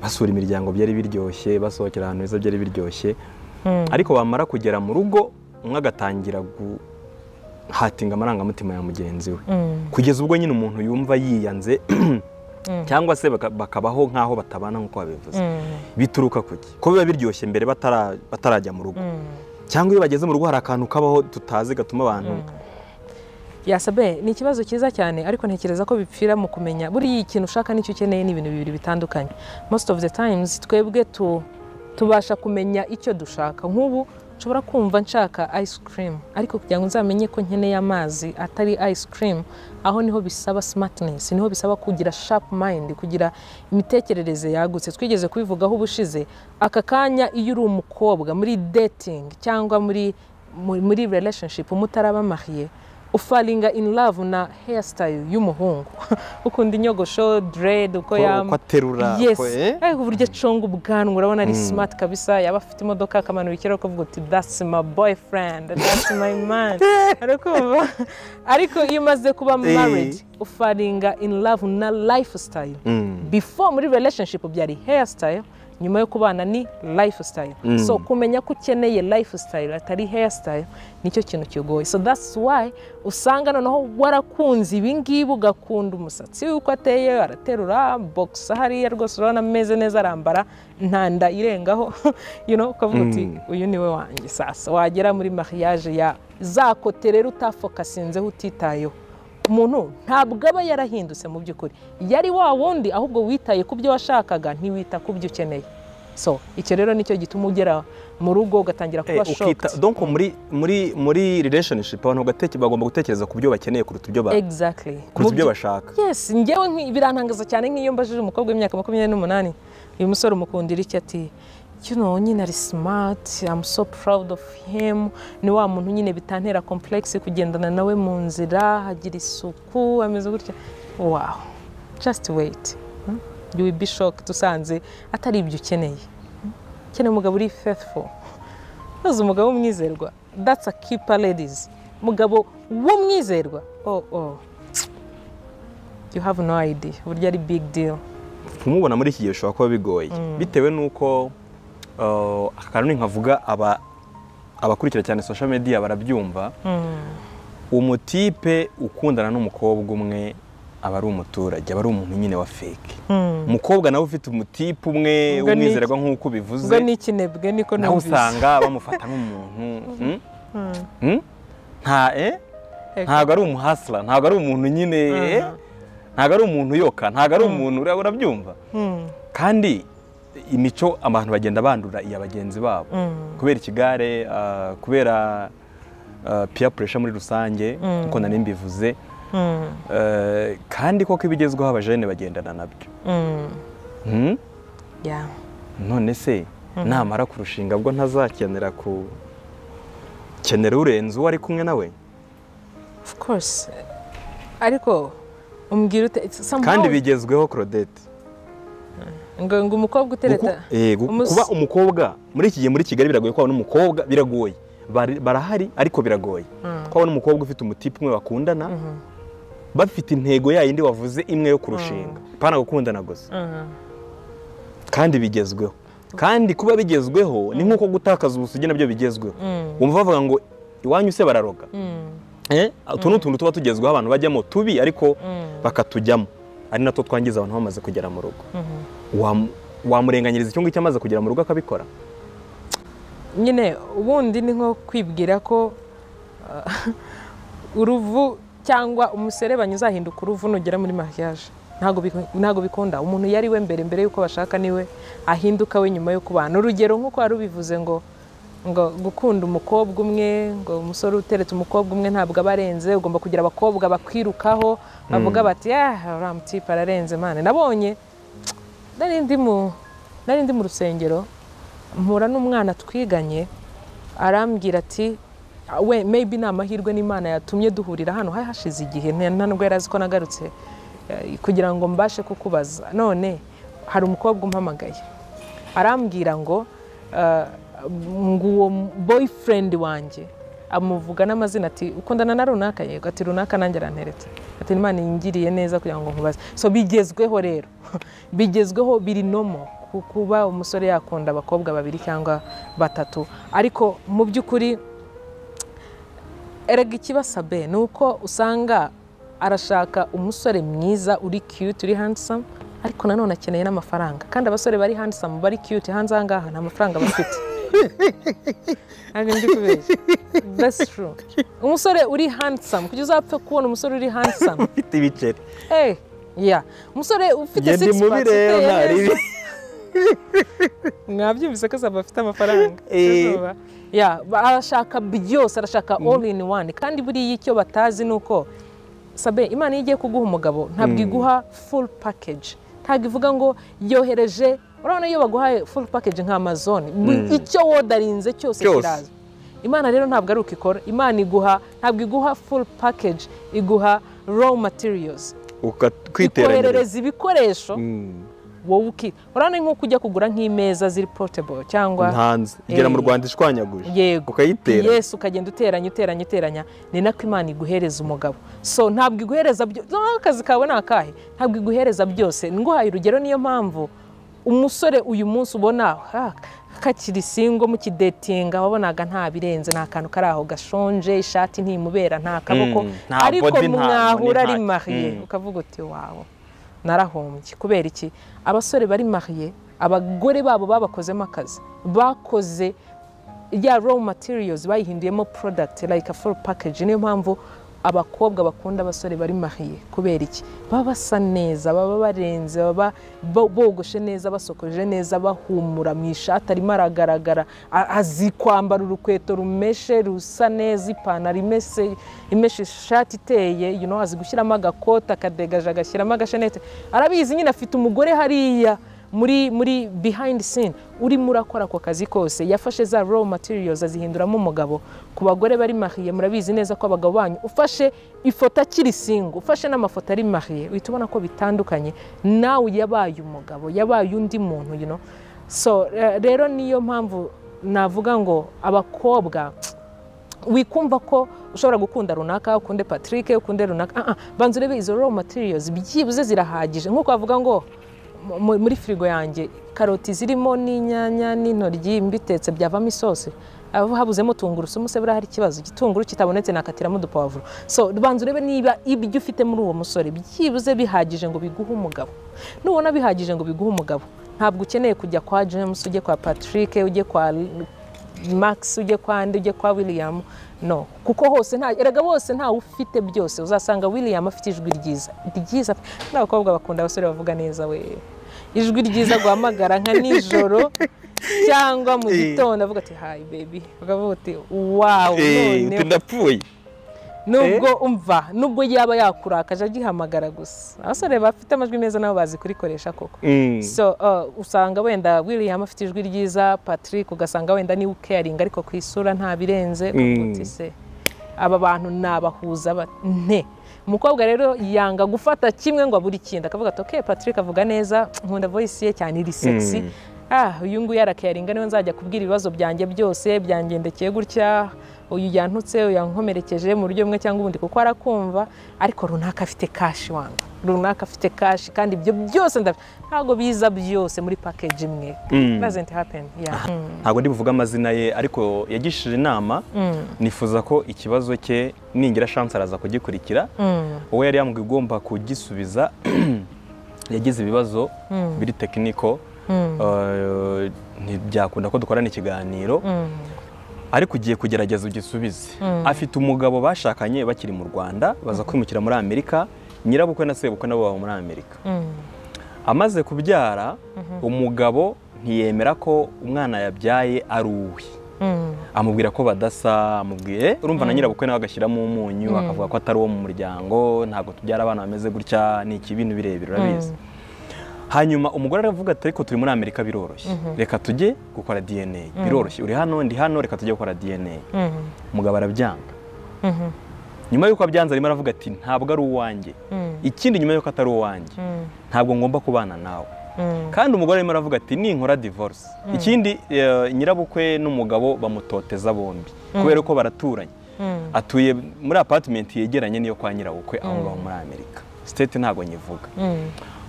basura imiryango byari biryoshye basohokera ahantu heza byari biryoshye ariko bamara kugera mu rugo umwe agatangira hatinga amarangamutima ya mugenzi we kugeza ubwo nyine umuntu yumva yiyanze cyangwa se bakabaho nkaho batabana nkuko babivuze bituruka kuki ko biba biryoshye mbere batarajya mu rugo cyangwa iyo bageze mu rugo hari akantu kabaho tutazi gatuma abantu Sabe ni ikibazo cyiza cyane ariko ntekereza ko bipfira mu kumenya buri ikintu ushaka n'icyo ukeneye n'ibintu bibiri bitandukanye. Most of the times twebwe tubasha kumenya icyo dushaka. Nk'ubu nshobora kumva nshaka ice cream ariko kugira ngo nzamenye ko nkeneye amazi atari ice cream aho niho bisaba smartness, niho bisaba kugira sharp mind, kugira imitekerereze yagutse. Twigeze kubivugaho ubushize aka kanya iyo uri umukobwa muri dating cyangwa muri relationship umutaraba marié ufalinga in love na hairstyle y'umuhungu ukunda inyogosho dread uko aterura uburyo conga ubwanwa urabona ari smart kabisa yaba afite imodoka akamanura ikiraro kuvuga uti that's my boyfriend, that's my man. Ariko iyo umaze kuba married ufalinga in love na lifestyle. Before muri relationship byari hairstyle, nyuma yo kubana ni lifestyle. So kumenya ko ukeneye lifestyle atari hairstyle nicyo kintu kigoye. So that's why usanga noneho warakunze ibingibi ugakunda umusatsi uko ateye araterura box hariya rwose urabona meze neza arambara ntanda irengaho ukavuga uti uyu niwe wanjye. Sasa wagera muri mariage ya zakote rero utafokasinzeho utitayeho umuntu ntabwo aba yarahindutse mu by'ukuri yari wa wundi ahubwo witaye ku byo washakaga ntiwita ku byo ukeneye. So icyo rero nicyo gituma ugera mu rugo ugatangira kuba shocked. Donc muri relationship abantu bagomba gutekereza ku byo bakeneye kuruta ibyo kuruta ibyo bashaka. Yes, njyewe birantangaza cyane nk'iyo mbajije umukobwa w'imyaka 28 uyu musore umukundira iki ati nyine ari smart, I'm so proud of him. Ni wa muntu nyine bitantera complex kugendana nawe mu nzira hagira isuku ameze gutya. Wow, just wait. You will be shocked usanze atari ibyo ukeneye. Keneye umugabo uri faithful. Uzi umugabo umwizerwa. That's a keeper ladies. Umugabo w'umwizerwa. You have no idea. Burya ari big deal. Kumubona muri iki gihe ushobora kuba bigoye bitewe nuko akantu nkavuga abakurikira cyane social media barabyumva. Umutipe ukundana n'umukobwa umwe aba ari umuturage, aba ari umuntu nyine wa fake. Umukobwa nawe ufite umutipe umwe umwizerwa nk'uko bivuze ubwo ni ikinebwe niko nawe usanga bamufata nk'umuntu ntago ari umuhasla, ntago ari umuntu nyine ntago ari umuntu yoka, ntago ari umuntu urabyumva. Kandi imico abantu bagenda bandura iya bagenzi babo kubera ikigare, kubera peer pressure muri rusange uko nari mbivuze. Kandi koko ibigezweho abajene bagendana nabyo. None se namara kurushinga bwo ntazakenera kenera urenze uwo ari kumwe nawe. Of course. Ariko umbwira ute kandi bigezweho Claudette. ngo umukobwa utereta kuba umukobwa muri iki gihe muri Kigali biragoye ko n'umukobwa biragoye. Barahari ariko biragoye. Ko n'umukobwa ufite umutipe umwe bakundana bafite intego yayindi wavuze imwe yo kurushinga. Pana gukundana gusa. Kandi bigezweho. Kandi kuba bigezweho ni nkuko gutakaza ubusugi nabyo bigezweho. Umva bavuga ngo iwanyu se bararoga. Utuntu tuba tugezweho abantu bajyamo tubi ariko bakatujyamo. Ari nato twangiza abantu bamaze kugera mu rugo. Wamurenganyiriza icyo ngicyo amaze kugera mu rugo akabikora. Nyine ubundi ni nko kwibwira ko uruvu cyangwa umuserebanyi uzahinduka uruvu nugera muri mariage. Ntago bikunda. Umuntu yari we mbere yuko bashaka niwe ahinduka we nyuma yo kubana. Urugero nkuko wari ubivuze ngo gukunda umukobwa umwe, ngo umusore uteretse umukobwa umwe ntabwo abarenze, ugomba kugira abakobwa bakwirukaho bavuga bati uriya mutipe ararenze mane. Nabonye nari ndi mu rusengero mpura n'umwana twiganye arambwira ati we maybe namahirwe n'Imana yatumye duhurira hano hashize igihe ntanubwo yarazi ko nagarutse kugira ngo mbashe kukubaza. None hari umukobwa umpamagaye arambwira ngo uwo boyfriend wanjye amuvuga n'amazina ati ukundana na runaka. Yego. Ati runaka nanjye aranteretse. Ati Imana ingiriye neza kugira ngo nkubaze. So bigezweho rero. Bigezweho biri nomo kuba umusore yakunda abakobwa babiri cyangwa batatu. Ariko mu by'ukuri erega ikibasabe nuko usanga arashaka umusore mwiza uri cute uri handsome ariko nanone akeneye n'amafaranga. Kandi abasore bari handsome bari cute hanze ahangaha nta mafaranga bafite. That's true. Umusore uri handsome kugira uzapfe kubona umusore uri handsome ufite ibiceri. Umusore ufite six packs. Mwabyumvise ko saba afite amafaranga. Arashaka byose, arashaka all in one. Kandi buri icyo batazi nuko Sabe Imana igiye kuguha umugabo ntabwo iguha full package. Ntabwo ivuga ngo yohereje. Urabona iyo baguhaye full package nka Amazon icyo wodarinze cyose kiraza. Imana rero ntabwo ari ukikora. Imana ntabwo iguha full package, iguha raw materials. Ukoherereza ibikoresho wowe urabona nko kujya kugura nk'imeza ziri portable cyangwa hanze igera mu Rwanda ishwanyaguje ukayitera. Yes, ukagenda uteranya ni nako Imana iguhereza umugabo. So ntabwo iguhereza akazi kawe nakahe, ntabwo iguhereza byose. Nguhaye urugero niyo mpamvu umusore uyu munsi ubona kakiri singo mu kidetinga wabonaga nta birenze nta kantu karaho gashonje ishati ntimubera nta kaboko ariko mwahura ari marié ukavuga uti wawo narahombye. Kubera iki? Abasore bari marié abagore babo babakozemo akazi bakoze ya raw materials bayihinduyemo product like a full package. Niyo mpamvu abakobwa bakunda abasore bari marié. Kubera iki? Baba basa neza, baba barenze, baba bogoshe neza, basokoje neza, bahumura mu ishati arimo aragaragara, azi kwambara urukweto rumeshe rusa neza, ipantaro imeshe ishati iteye, azi gushyiramo agakota akadegaje agashyiramo agashenete. Arabizi nyine afite umugore hariya muri behind scene urimo urakora ako kazi kose. Yafashe za raw materials azihinduramo umugabo. Ku bagore bari marié murabizi neza ko abagabo banyu ufashe ifoto akiri single, ufashe n'amafoto ari marié uhita ubona ko bitandukanye. Nawe yabaye umugabo, yabaye undi muntu So rero niyo mpamvu navuga ngo abakobwa wikumva ko ushobora gukunda runaka, ukunde Patrick, ukunde runaka. Banze urebe izo raw materials byibuze zirahagije. Nkuko bavuga ngo muri frigo yanjye karoti zirimo n'inyanya n'intoryi mbitetse byavamo isose. Abo habuzemo tungurusumu se hari ikibazo gitunguru kitabonetse nakatiramo udupavuro. So banze urebe niba ibyo ufite muri uwo musore byibuze bihagije ngo biguhe umugabo. Nubona bihagije ngo biguhe umugabo ntabwo ukeneye kujya kwa James, ujye kwa Patrick, ujye kwa Max, ujye kwa Andy, ujye kwa William. No, kuko hose erega bose nta ufite byose. Uzasanga William afite ijwi ryiza n'abakobwa bakunda abasore bavuga neza we. Ijwi ryiza guhamagara nka nijoro cyangwa mu gitondo avuga ati hi baby, ukavuga uti wow none ndapfuye. nubwo umva nubwo yaba yakurakaje agihamagara gusa abasore bafite amajwi meza nabo bazi kurikoresha koko so usanga wenda William afite ijwi ryiza Patrick ugasanga wenda ni caring ariko ku isura nta birenze se aba bantu nabahuza nte umukobwa rero yanga gufata kimwe ngo aburi kindi akavuga ati okay Patrick avuga neza nkunda voice ye cyane iri sexy uyu nguyu arakaringa niwe nzajya kubwira ibibazo byanjye byose byangendekeye gutya uyu yantutse uyu yankomerekeje mu buryo bumwe cyangwa ubundi kuko arakumva ariko runaka afite cash wanga runaka afite cash kandi ibyo byose ntago biza byose muri package imwe doesn't happen ntago ndi buvuga amazina ye ariko yagishije inama nifuza ko ikibazo cye ningira chance araza kugikurikira uwo yari yambwiye ugomba kugisubiza yagize ibibazo biri technical ntibyakunda ko dukorana ikiganiro ariko ugiye kugerageza ugisubize afite umugabo bashakanye bakiri mu Rwanda baza kwimukira muri Amerika nyirabukwe na sebukwe nabo baba muri Amerika amaze kubyara umugabo ntiyemera ko umwana yabyaye ari uwe amubwira ko badasa amubwiye urumva na nyirabukwe nawe agashyiramo umunyu akavuga ko atari uwo mu muryango ntabwo tubyara abana bameze gutya ni ibintu birebire urabizi hanyuma umugore aravuga ati ariko turi muri Amerika biroroshye reka tujye gukora DNA biroroshye uri hano ndi hano reka tujye gukora DNA umugabo arabyanga nyuma yuko abyanze arimo aravuga ati ntabwo ari uwanjye ikindi nyuma yuko atari uwanjye ntabwo ngomba kubana nawe kandi umugore arimo aravuga ati ninkora divorce ikindi nyirabukwe n'umugabo bamutoteza bombi kubera ko baraturanye atuye muri apartment yegeranye niyo kwa nyirabukwe aho ngaho muri Amerika state ntabwo nyivuga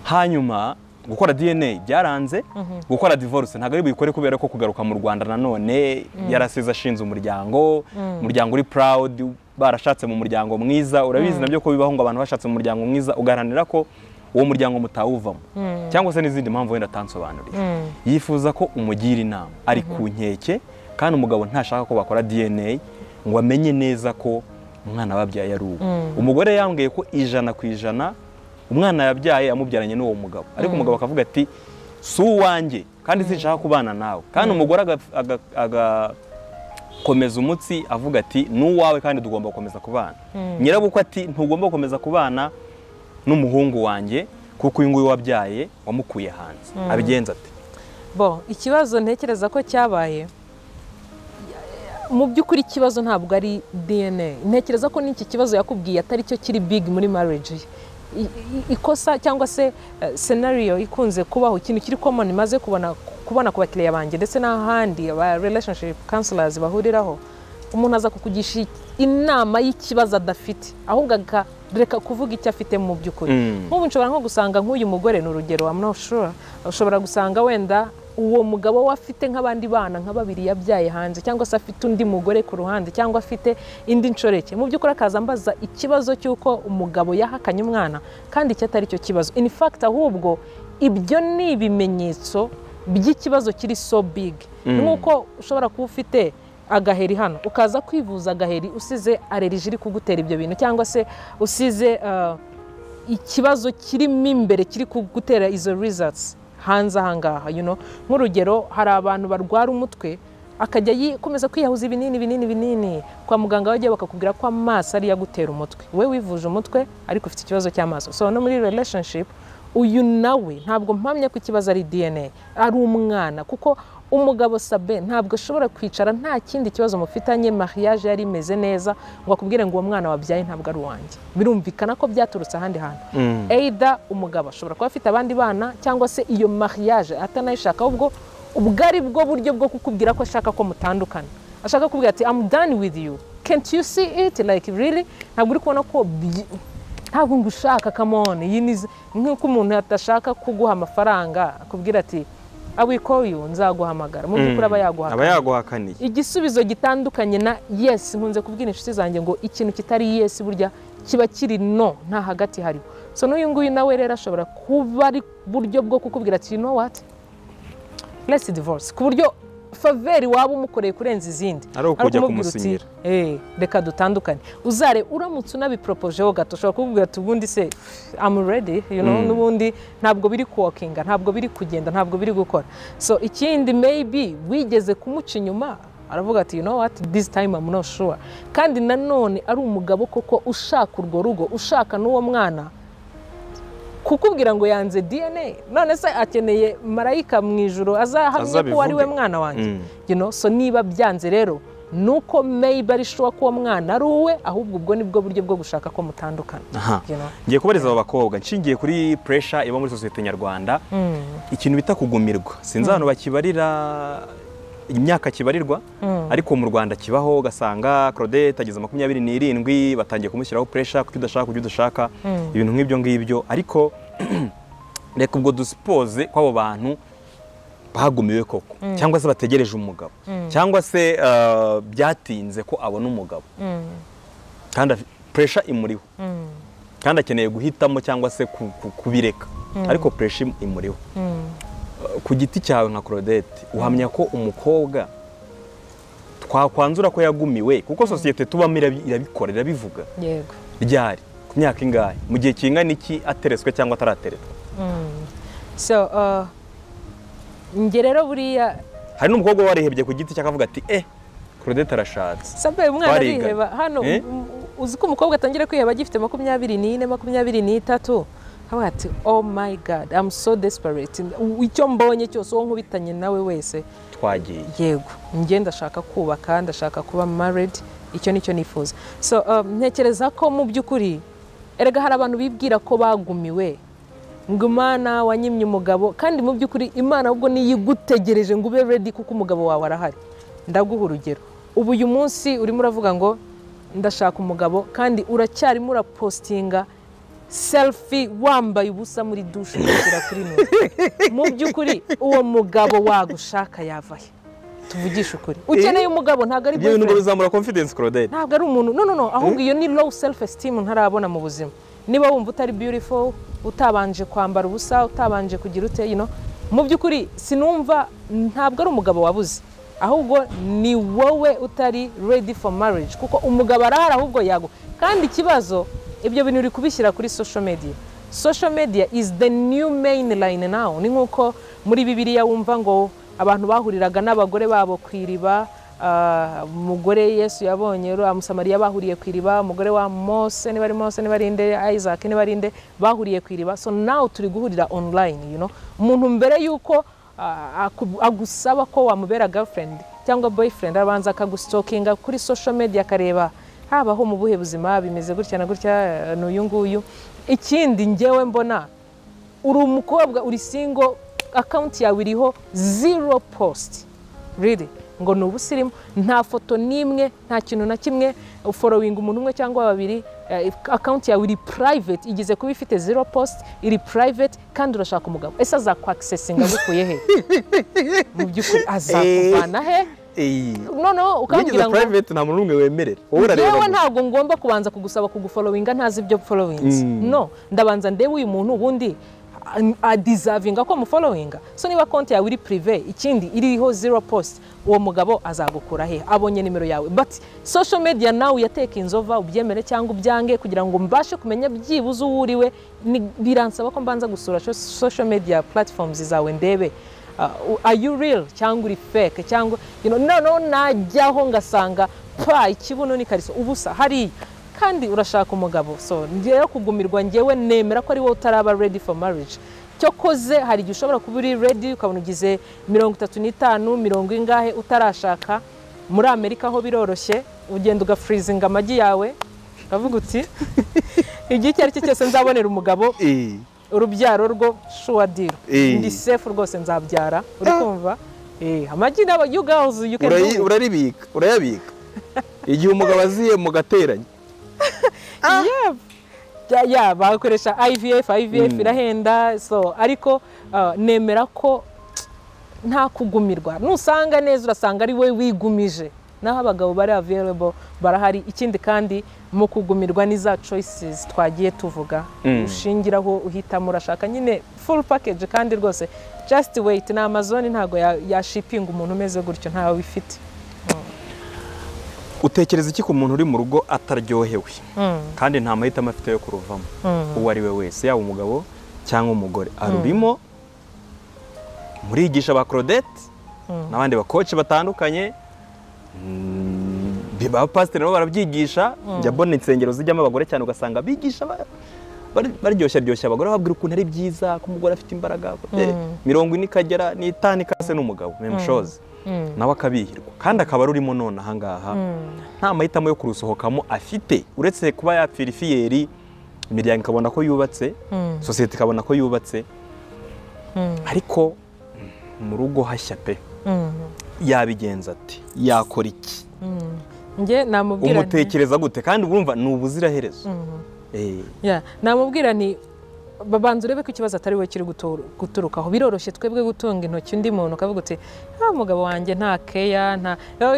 hanyuma gukora DNA byaranze gukora divorce ntabwo ari buyikore kubera ko kugaruka mu Rwanda nanone yarasize ashinze umuryango uri proud barashatse mu muryango mwiza urabizi nabyo ko bibaho ngo abantu bashatse mu muryango mwiza ugaranira ko uwo muryango mutawuvamo cyangwa se n'izindi mpamvu wenda tansobanuriye yifuza ko umugira inama ari ku nkeke kandi umugabo ntashaka ko bakora DNA ngo amenye neza ko umwana babyaye ari uwo umugore yambwiye ko 100% umwana yabyaye amubyaranye n'uwo mugabo ariko umugabo akavuga ati si uwanjye kandi sinshaka kubana nawe kandi umugore agakomeza umutsi avuga ati n'uwawe kandi tugomba gukomeza kubana nyirabukwe ati ntugomba gukomeza kubana n'umuhungu wanjye kuko uyu nguyu wabyaye wamukuye hanze abigenza ati ikibazo ntekereza ko cyabaye mu by'ukuri ikibazo ntabwo ari DNA ntekereza ko n'iki kibazo yakubwiye atari cyo kiri big muri marriage ikosa cyangwa se scenario ikunze kubaho ikintu kiri common maze kubona ku bakiriya banjye ndetse n'ahandi aba relationship counselors bahuriraho umuntu aza kukugisha inama y'ikibazo adafite ahubwo reka kuvuga icyo afite mu by'ukuri nk'ubu nshobora nko gusanga nk'uyu mugore ni urugero I'm not sure ushobora gusanga wenda uwo mugabo we afite nk'abandi bana nka babiri yabyaye hanze cyangwa se afite undi mugore ku ruhande cyangwa afite indi nshoreke mu by'ukuri akaza ambaza ikibazo cy'uko umugabo yahakanye umwana kandi icyo atari cyo kibazo in fact ahubwo ibyo ni ibimenyetso by'ikibazo kiri so big nk'uko ushobora kuba ufite agaheri hano ukaza kwivuza agaheri usize allergie iri kugutera ibyo bintu cyangwa se usize ikibazo kirimo imbere kiri kugutera izo results hanze ahangaha nk'urugero hari abantu barwara umutwe akajya yikomeza kwiyahuza ibinini kwa muganga bagiye bakakubwira ko amaso ari yagutera umutwe we wivuje umutwe ariko ufite ikibazo cy'amaso so no muri relationship uyu nawe ntabwo mpamya ko ikibazo ari DNA ari umwana kuko umugabo Sabe ntabwo ashobora kwicara nta kindi kibazo mufitanye mariage yari imeze neza ngo akubwire ngo uwo mwana wabyaye ntabwo ari uwanjye birumvikana ko byaturutse ahandi hantu either umugabo ashobora kuba afite abandi bana cyangwa se iyo mariage atanayishaka ubwo ari bwo buryo bwo kukubwira ko ashaka ko mutandukana ashaka kubwira ati I'm done with you can't you see it like really ntabwo uri kubona ko ntabwo ngushaka come on nk'uko umuntu atashaka kuguha amafaranga akubwira ati I will call you nzaguhamagara mu by'ukuri aba yaguhakaniye igisubizo gitandukanye na yes nkunze kubwira inshuti zanjye ngo ikintu kitari yes burya kiba kiri no nta hagati hariho so n'uyu nguyu nawe rero ashobora kuba ari buryo bwo kukubwira ati you know what let's divorce ku buryo faveri waba umukoreye kurenza izindi ari ukujya kumusinyira reka dutandukane uzare uramutse unabipropojeho gato ushobora kubwira ati ubundi se I'm ready n'ubundi ntabwo biri kuwakinga ntabwo biri kugenda ntabwo biri gukora so ikindi maybe wigeze kumuca inyuma aravuga ati you know what this time I'm not sure. Kandi nanone ari umugabo koko ushaka urwo rugo, ushaka n'uwo mwana, kukubwira ngo yanze DNA, none se akeneye marayika mu ijuru azahamye ko ari we mwana wanjye. You know, so niba byanze rero nuko maybe ari sure ko mwana ari uwe, ahubwo ubwo nibwo buryo bwo gushaka ko mutandukana. Ngiye kubariza aba bakobwa nshingiye kuri pressure iba muri societe nyarwanda, ikintu bita kugumirwa, sinzi abantu bakibarira imyaka kibarirwa, ariko mu Rwanda kibaho, gasanga Claudette ageze 27 batangiye kumushyiraho pressure kuko udashaka ibintu nk'ibyo ngibyo, ariko reka ubwo duspose kw'abo bantu bagumiwe koko, cyangwa se bategereje umugabo, cyangwa se byatinze ko abona umugabo, kandi pressure imuriho, kandi akeneye guhitamo cyangwa se kubireka, ariko pressure imuriho. Ku giti cyawe nka Claudette uhamya ko umukobwa twakwanzura ko yagumiwe, kuko societe tubamo irabikora, irabivuga, yego, ryari ku myaka ingahe, mu gihe kingana iki atereswe cyangwa atarateretwa? So nge rero buriya hari n'umukobwa warihebye ku giti cyakavuga ati Claudette arashatse, sabe umwana ariheba hano, uzi ko umukobwa atangira kwiheba agifite 24 23, hawe ati oh my god I'm so desperate, icyo mbonye cyose uwo nkubitanye nawe wese twagiye, yego nge ndashaka kubaka, ndashaka kuba married, icyo nicyo nifuza. So ntekereza ko mu by'ukuri erega hari abantu bibwira ko bagumiwe ngo Imana wanyimye umugabo, kandi mu by'ukuri Imana ubwo niyigutegereje ngo ube ready kuko umugabo wawe arahari. Ndaguha urugero, ubu uyu munsi urimo uravuga ngo ndashaka umugabo, kandi uracyarimo urapostinga selfie wambaye ubusa muri douche kugera kuri none. Mu by'ukuri uwo mugabo wagushaka yavahe? Tuvugisha ukuri, ukeneye umugabo ntabwo ari boyfriend. Ibyo bizamura confidence Claudette, ntabwo ari umuntu no, ahubwo iyo ni low self esteem ntarabona mu buzima. Niba wumva utari beautiful, utabanje kwambara ubusa, utabanje kugira ute, you know, mu by'ukuri sinumva ntabwo ari umugabo wabuze, ahubwo ni wowe utari ready for marriage, kuko umugabo arahari ahubwo yago. Kandi ikibazo ibyo bintu uri kubishyira kuri social media. Social media is the new main line now. Ni nkuko muri Bibiliya wumva ngo abantu bahuriraga n'abagore babo kwiriba, umugore Yesu yabonye Amusamariya bahuriye kwiriba, umugore wa Mose ni bari inde, Isaac ni bari inde, bahuriye kwiriba. So now turi guhurira online, you know. Umuntu mbere yuko agusaba ko wamubera girlfriend cyangwa boyfriend, abanza akagustalkinga kuri social media akareba habaho mu buhe buzima bimeze gutya na gutya n'uyu nguyu. Ikindi ngewe mbona uri umukobwa uri single, account yawe iriho 0 post, really ngo n'ubusirimu, nta foto nimwe, nta kintu na kimwe, following umuntu umwe cyangwa babiri, account yawe iri private, igize kuba ifite 0 post, iri private, kandi urashaka umugabo. Ese azakwaccessinga gukuye he? Mu by'ukuri azakuvana he? No, ukambwira ngo private nta muntu umwe wemerera, wowe urareba ntabwo ngomba kubanza kugusaba kugufollowinga ntazi ibyo followings. No, ndabanza ndebe uyu muntu ubundi deservinga ko mufollowinga. So niba konti yawe iri prive, ikindi iriho 0 post, uwo mugabo azagukura he? Abonye nimero yawe. But social media now yateka inzova, ubyemere cyangwa ubyange, kugira ngo mbashe kumenya byibuze uwuriwe, biransaba ko mbanza gusura social media platforms zawe ndebe are you real cyangwa uri fake, cyangwa you know, no najyaho ngasanga ikibuno ni kariso ubusa hari, kandi urashaka umugabo. So ngiye kugumirwa, ngewe nemera ko ari wowe utaraba ready for marriage. Cyo koze hari igihe ushobora kuba uri ready ukabona ugize 35 mirongo ingahe utarashaka. Muri Amerika ho biroroshye, ugenda ugafreezing amagi yawe ukavuga uti igihe cyari cyose nzabonera umugabo urubyaro rwo sure deal, ndi safe rwose nzabyara. Uri kumva amagi n'aba you girls you can urayabika igihe umugabo aziye mu gateranye. Yeah, bakoresha IVF irahenda. So ariko nemera ko nta kugumirwa, nusanga neza urasanga ari we wigumije, naho abagabo bari available barahari. Ikindi kandi mu kugumirwa ni za choices twagiye tuvuga, ushingiraho uhitamo, urashaka nyine full package, kandi rwose just wait na Amazon ntago ya shipping umuntu umeze gutyo ntawe bifite. Utekereza iki ku muntu uri mu rugo ataryohewe kandi nta mahitamo afite yo kuruvamo, uwo ari we wese, yaba umugabo cyangwa umugore, arurimo murigisha ba Claudette n'abandi bakoci batandukanye, abapasiteri nabo barabyigisha njya mbona insengero zijyamo abagore cyane ugasanga bigisha baryoshya abagore babwira ukuntu ari byiza ko umugore afite imbaraga 40 ikagera n'itanu ikase n'umugabo memushozi nawe akabihirwa kandi akaba rurimo none ahangaha nta mahitamo yo kurusohokamo afite uretse kuba yapfira ifiyeri imiryango ikabona ko yubatse sosiyete ikabona ko yubatse ariko mu rugo hashya pe yabigenza ati yakora iki nge namubwira umutekereza gute kandi urumva ni ubuziraherezo namubwira ni babanza urebe ko ikibazo atari we kiri guturukaho biroroshye twebwe gutunga intoki undi muntu ukavuga uti umugabo wanjye nta keya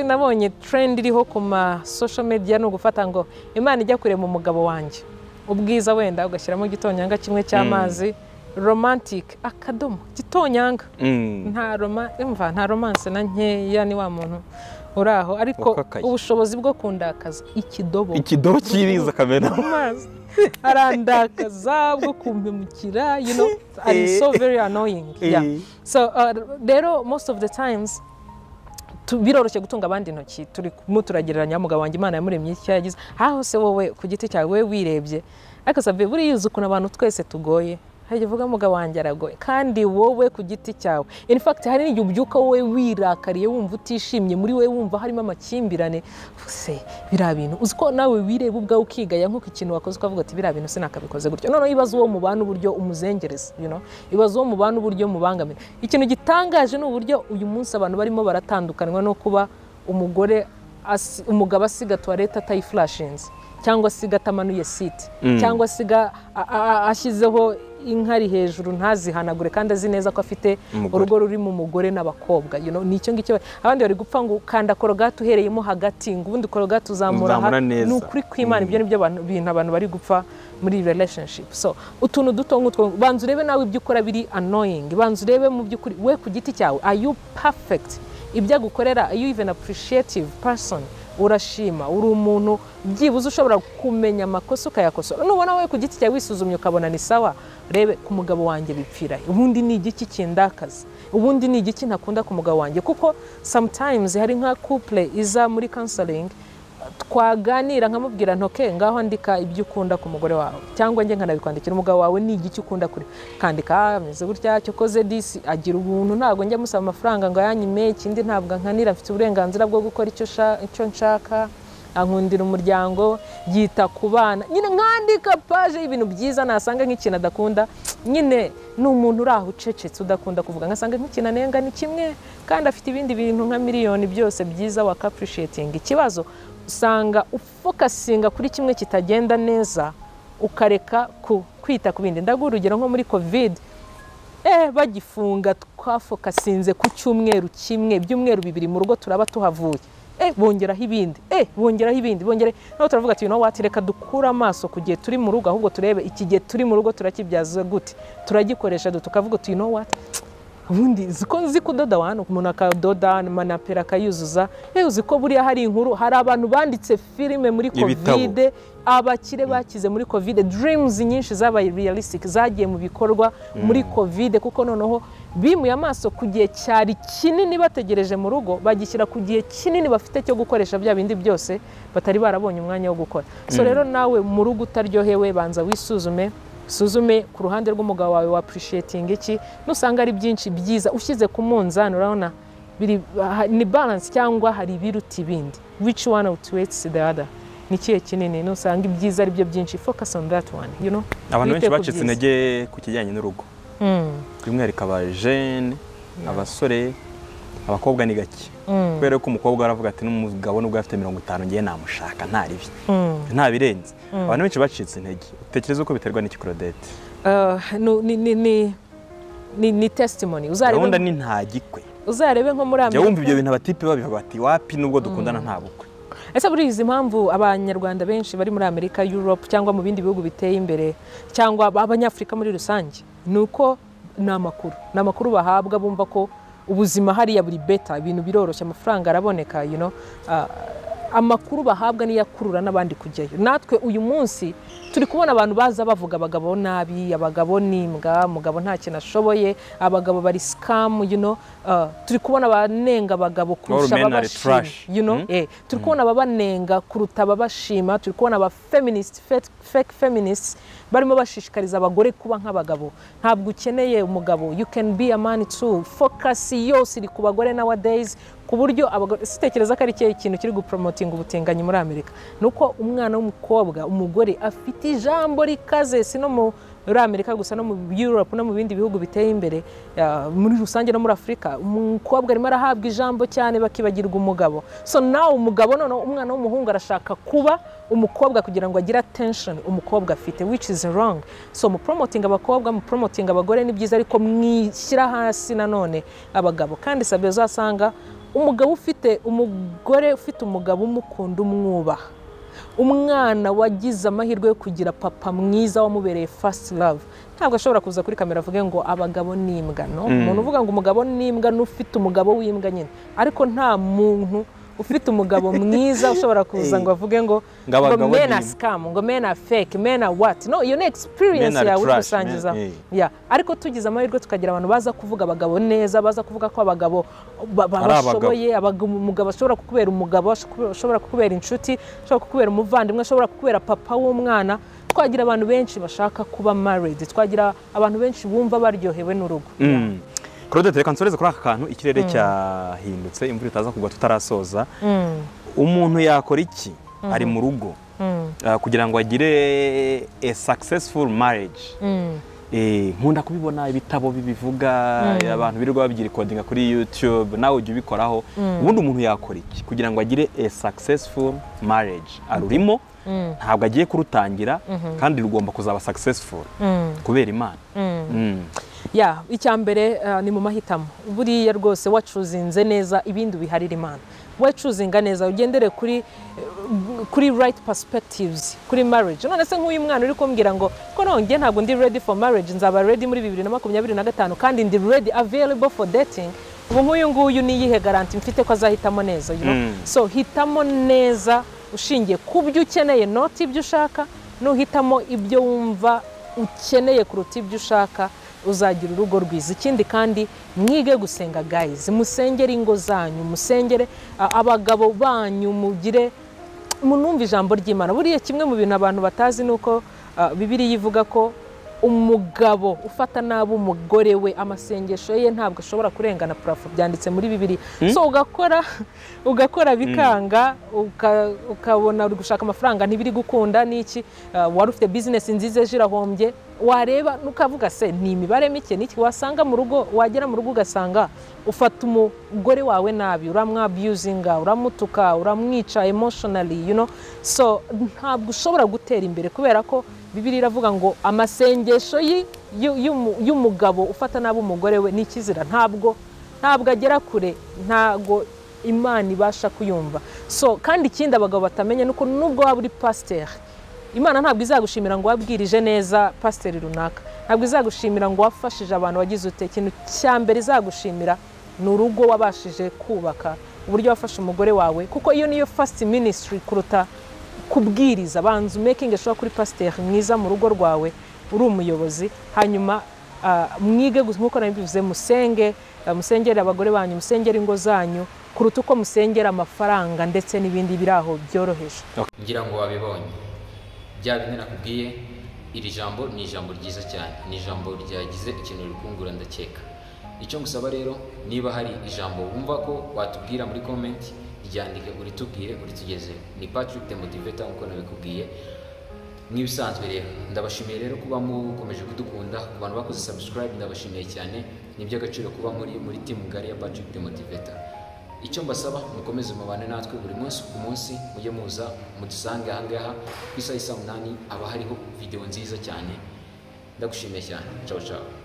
nabonye trend iriho ku ma social media no gufata ngo Imana ijya kurema umugabo wanjye ubwiza wenda ugashyiramo gitonyanga kimwe cy'amazi romantic akadomo gitonyanga nta romance na nkeya ni wa muntu uraho ariko ubushobozi bwo kundakaza ikidobo kiriza kamena amazi arandakaza bwo kumpemukira are so very annoying so rero most of the times biroroshye gutunga abandi intoki turagereranya umugabo wanjye Imana yamuremye icyo yagize aho se wowe ku giti cyawe we wirebye ariko sabe buriya uzi ukuntu abantu twese tugoye hajya uvuga umugabo wanjye aragoye kandi wowe ku giti cyawe in fact hari n'igihe ubyuka wowe wirakariye wumva utishimye muri we wumva harimo amakimbirane se biriya bintu uzi ko nawe wireba ubwawe ukigaya nk'uko ikintu wakoze ukavuga ati biriya bintu sinakabikoze gutyo noneho ibaze uwo mubana uburyo umuzengereza ibaze uwo mubana uburyo mubangamira ikintu gitangaje ni uburyo uyu munsi abantu barimo baratandukanywa no kuba umugabo asiga toilette atayiflashinze cyangwa asiga atamanuye site cyangwa asiga ashyizeho inkari hejuru ntazihanagure kandi azi neza ko afite urugo ruri mu mugore n'abakobwa ni icyo ngicyo abandi bari gupfa ngo ukanda korogate uhereyemo hagati ngo ubundi korogate uzamura ni ukuri kw'Imana ibyo nibyo bintu abantu bari gupfa muri relationship so utuntu duto nk'utwo banza urebe nawe ibyo ukora biri annoying banza urebe mu by'ukuri we ku giti cyawe are you perfect ibyo agukorera are you even appreciative person urashima uri umuntu byibuze ushobora kumenya amakosa ukayakosora nubona we ku giti cyawe wisuzumye ukabona ni sawa rebe ku mugabo wanjye bipfira ubundi ni igiki kindakaza ubundi ni igiki ntakunda ku mugabo wanjye kuko sometimes hari nka couple iza muri counseling twaganira nkamubwira ntoke ngaho andika ibyo ukunda ku mugore wawe cyangwa nge nkanabikwandikira umugabo wawe ni igiki ukunda kuri kandika ameze gutya cyo koze disi agira ubuntu ntago njya musaba amafaranga ngo yanyime ikindi ntabwo nkanira mfite uburenganzira bwo gukora icyo nshaka ankundira umuryango yita ku bana nyine nkandika page y'ibintu byiza nasanga nk'ikintu adakunda nyine ni umuntu uri aho ucecetse udakunda kuvuga ngasanga nk'ikintu anenga ni kimwe kandi afite ibindi bintu nka miliyoni byose byiza waka appreciating ikibazo usanga ufokasinga kuri kimwe kitagenda neza ukareka kwita ku bindi ndaguha urugero nko muri covid bagifunga twafokasinze ku cyumweru kimwe byumweru bibiri mu rugo turaba tuhavuye bongeraho ibindi naho turavuga ati reka dukura amaso ku gihe turi mu rugo ahubwo turebe iki gihe turi mu rugo turakibyaza gute turagikoresha tukavuga ati ubundi nzi kudoda wano umuntu akadoda manapera akayuzuza uzi ko buriya hari inkuru hari abantu banditse filime muri covid abakire bakize muri covid dreams nyinshi zabaye realistic zagiye mu bikorwa muri covid kuko noneho bimuye amaso ku gihe cyari kinini bategereje mu rugo bagishyira ku gihe kinini bafite cyo gukoresha bya bindi byose batari barabonye umwanya wo gukora so rero nawe mu rugo utaryohewe banza suzume ku ruhande rw'umugabo wawe wa appreciating iki nusanga ari byinshi byiza ushyize ku munzani urabona ni balance cyangwa hari ibiruta ibindi which one outweighs the other ni kihe kinini nusanga ibyiza ari byo byinshi focus on that one abantu benshi bacitse intege ku kijyanye n'urugo by'umwihariko abajene abasore abakobwa ni gake kubera ko umukobwa aravuga ati n'umugabo nubwo afite 50 ngiye namushaka nta ribi nta birenze abantu benshi bacitse intege utekereza uko biterwa n'iki Claudette ni testimony uzarebe ni ntagikwe uzarebe nko muri Amerika wumva ibyo bintu abatipe babivuga bati wapi nubwo dukundana nta bukwe ese buri izi mpamvu abanyarwanda benshi bari muri Amerika Europe cyangwa mu bindi bihugu biteye imbere cyangwa abanyafrika muri rusange nuko ni amakuru bahabwa bumva ko ubuzima hariya buri beta ibintu biroroshye amafaranga araboneka amakuru bahabwa niyo akurura n'abandi kujyayo. Natwe uyu munsi turi kubona abantu baza bavuga abagabo nabi, abagabo nimbwa, umugabo nta kintu ashoboye, abagabo bari scam, turi kubona abanenga abagabo kurusha ababashima, turi kubona ababanenga kuruta ababashima, turi kubona aba feminist, fake feminists barimo bashishikariza abagore kuba nk'abagabo. Ntabwo ukeneye umugabo, you can be a man too. Focus yose iri ku bagore nowadays, ku buryo abagore sitekereza ko ari ikintu kiri gupromoting ubutinganyi muri Amerika. Nuko umwana w'umukobwa, umugore afite ijambo rikaze, sino muri Amerika gusa no mu Europe no mu bindi bihugu biteye imbere, muri rusange no muri Afrika. Umukobwa arimo arahabwa ijambo cyane bakibagirwa umugabo. So now umugabo none umwana w'umuhungu arashaka kuba umukobwa kugira ngo agire attention umukobwa afite, which is wrong. So mu promoting abakobwa, mu promoting abagore ni byiza, ariko mwishyira hasi nanone abagabo. Kandi sabe uzasanga umugabo umugore ufite umugabo umukunda, umwubaha, umwana wagize amahirwe yo kugira papa mwiza wamubereye first love, ntabwo ashobora kuza kuri kamera avuge ngo abagabo nimbwa. No, umuntu uvuga ngo umugabo nimbwa n'ufite umugabo w'imbwa nyine, ariko nta muntu ufite umugabo mwiza ushobora kuza ngo avuge ngo men are scam, ngo men are fake, men are what. No, iyo ni experience yawe uri gusangiza. Ariko tugize amahirwe tukagira abantu baza kuvuga abagabo neza, baza kuvuga ko abagabo bashoboye, umugabo ashobora kukubera umugabo, ashobora kukubera inshuti, ashobora kukubera umuvandimwe, ashobora kukubera papa w'umwana. Twagira abantu benshi bashaka kuba married, twagira abantu benshi bumva baryohewe n'urugo. Claude, reka nsoreze kuri aka kantu, ikirere cyahindutse, imvura itaza kugwa tutarasoza. Umuntu yakora iki ari mu rugo kugira ngo agire a successful marriage? Nkunda kubibona ibitabo bibivuga, abantu birirwa babyirikodinga kuri YouTube, nawe ujye ubikoraho. Ubundi umuntu yakora iki kugira ngo agire a successful marriage? Arurimo, ntabwo agiye kurutangira, kandi rugomba kuzaba successful kubera Imana. Icyambere ni mu mahitamo. Buriya rwose wacuzinze neza, ibindi biharira Imana. Wacuzinga neza, ugendere kuri right perspectives kuri marriage. None se nk'uyu mwana uri kumbwira ngo ko nonge ntabwo ndi ready for marriage, nzaba ready muri 2025 kandi ndi ready available for dating. Ubu nk'uyu nguyu ni yihe garanti mfite ko azahitamo neza, So hitamo neza ushingiye ku byo ukeneye, not ibyo ushaka. Nuhitamo ibyo wumva ukeneye kuruta ibyo ushaka, uzagira urugo rwiza. Ikindi kandi mwige gusenga guys, musengere ingo zanyu, musengere abagabo banyu, mugire munumva ijambo ry'Imana. Buriya kimwe mu bintu abantu batazi nuko Bibiliya ivuga ko umugabo ufata nabi umugore we, amasengesho ye ntabwo ashobora kurengana parafo, byanditse muri Bibiliya. So ugakora bikanga, ukabona uri gushaka amafaranga ntibiri gukunda n'iki, wari ufite business nziza jirahombye, wareba nukavuga se ni imibare mike n'iki, wasanga mu rugo, wagera mu rugo ugasanga ufata umugore wawe nabi, uramwabusinga, uramutuka, uramwica emotionally, So ntabwo ushobora gutera imbere, kubera ko Bibiliya iravuga ngo amasengesho y'umugabo ufata nabi umugore we ni ikizira, ntabwo agera kure, ntabwo Imana ibasha kuyumva. So kandi ikindi abagabo batamenya nuko nubwo waba uri pasteur, Imana ntabwo izagushimira ngo wabwirije neza pasteur runaka, ntabwo izagushimira ngo wafashije abantu wagize ute. Ikintu cyambere izagushimira ni urugo wabashije kubaka, uburyo wafashe umugore wawe, kuko iyo niyo first ministry kuruta kubwiriza. Banzu making sure kuri pasteur mwiza mu rugo rwawe, uri umuyobozi. Hanyuma mwige nkuko nabivuze, musengere abagore banyu, musengere ingo zanyu kuruta uko musengera amafaranga ndetse n'ibindi biraho byoroheje. Ngira ngo wabibonye bya bindi nakubwiye, iri jambo ni ijambo ryiza cyane, ni ijambo ryagize ikintu rikungura ndakeka. Icyo ngusaba rero, niba hari ijambo wumva ko watubwira muri comment, ryandike uritubwire, uritugeze. Ni Patrick the Motivator nkuko nabikubwiye. Nk'ibisanzwe rero ndabashimiye rero kuba mukomeje kudukunda, ku bantu bakoze subscribe ndabashimiye cyane. Ni by'agaciro kuba muri team ngari ya Patrick the Motivator. Icyo mbasaba, mukomeze mubane natwe buri munsi ku munsi, mujye muza mudusange aha ngaha ku isaha 8 aba hariho video nziza cyane. Ndagushimiye cyane. Ciao ciao.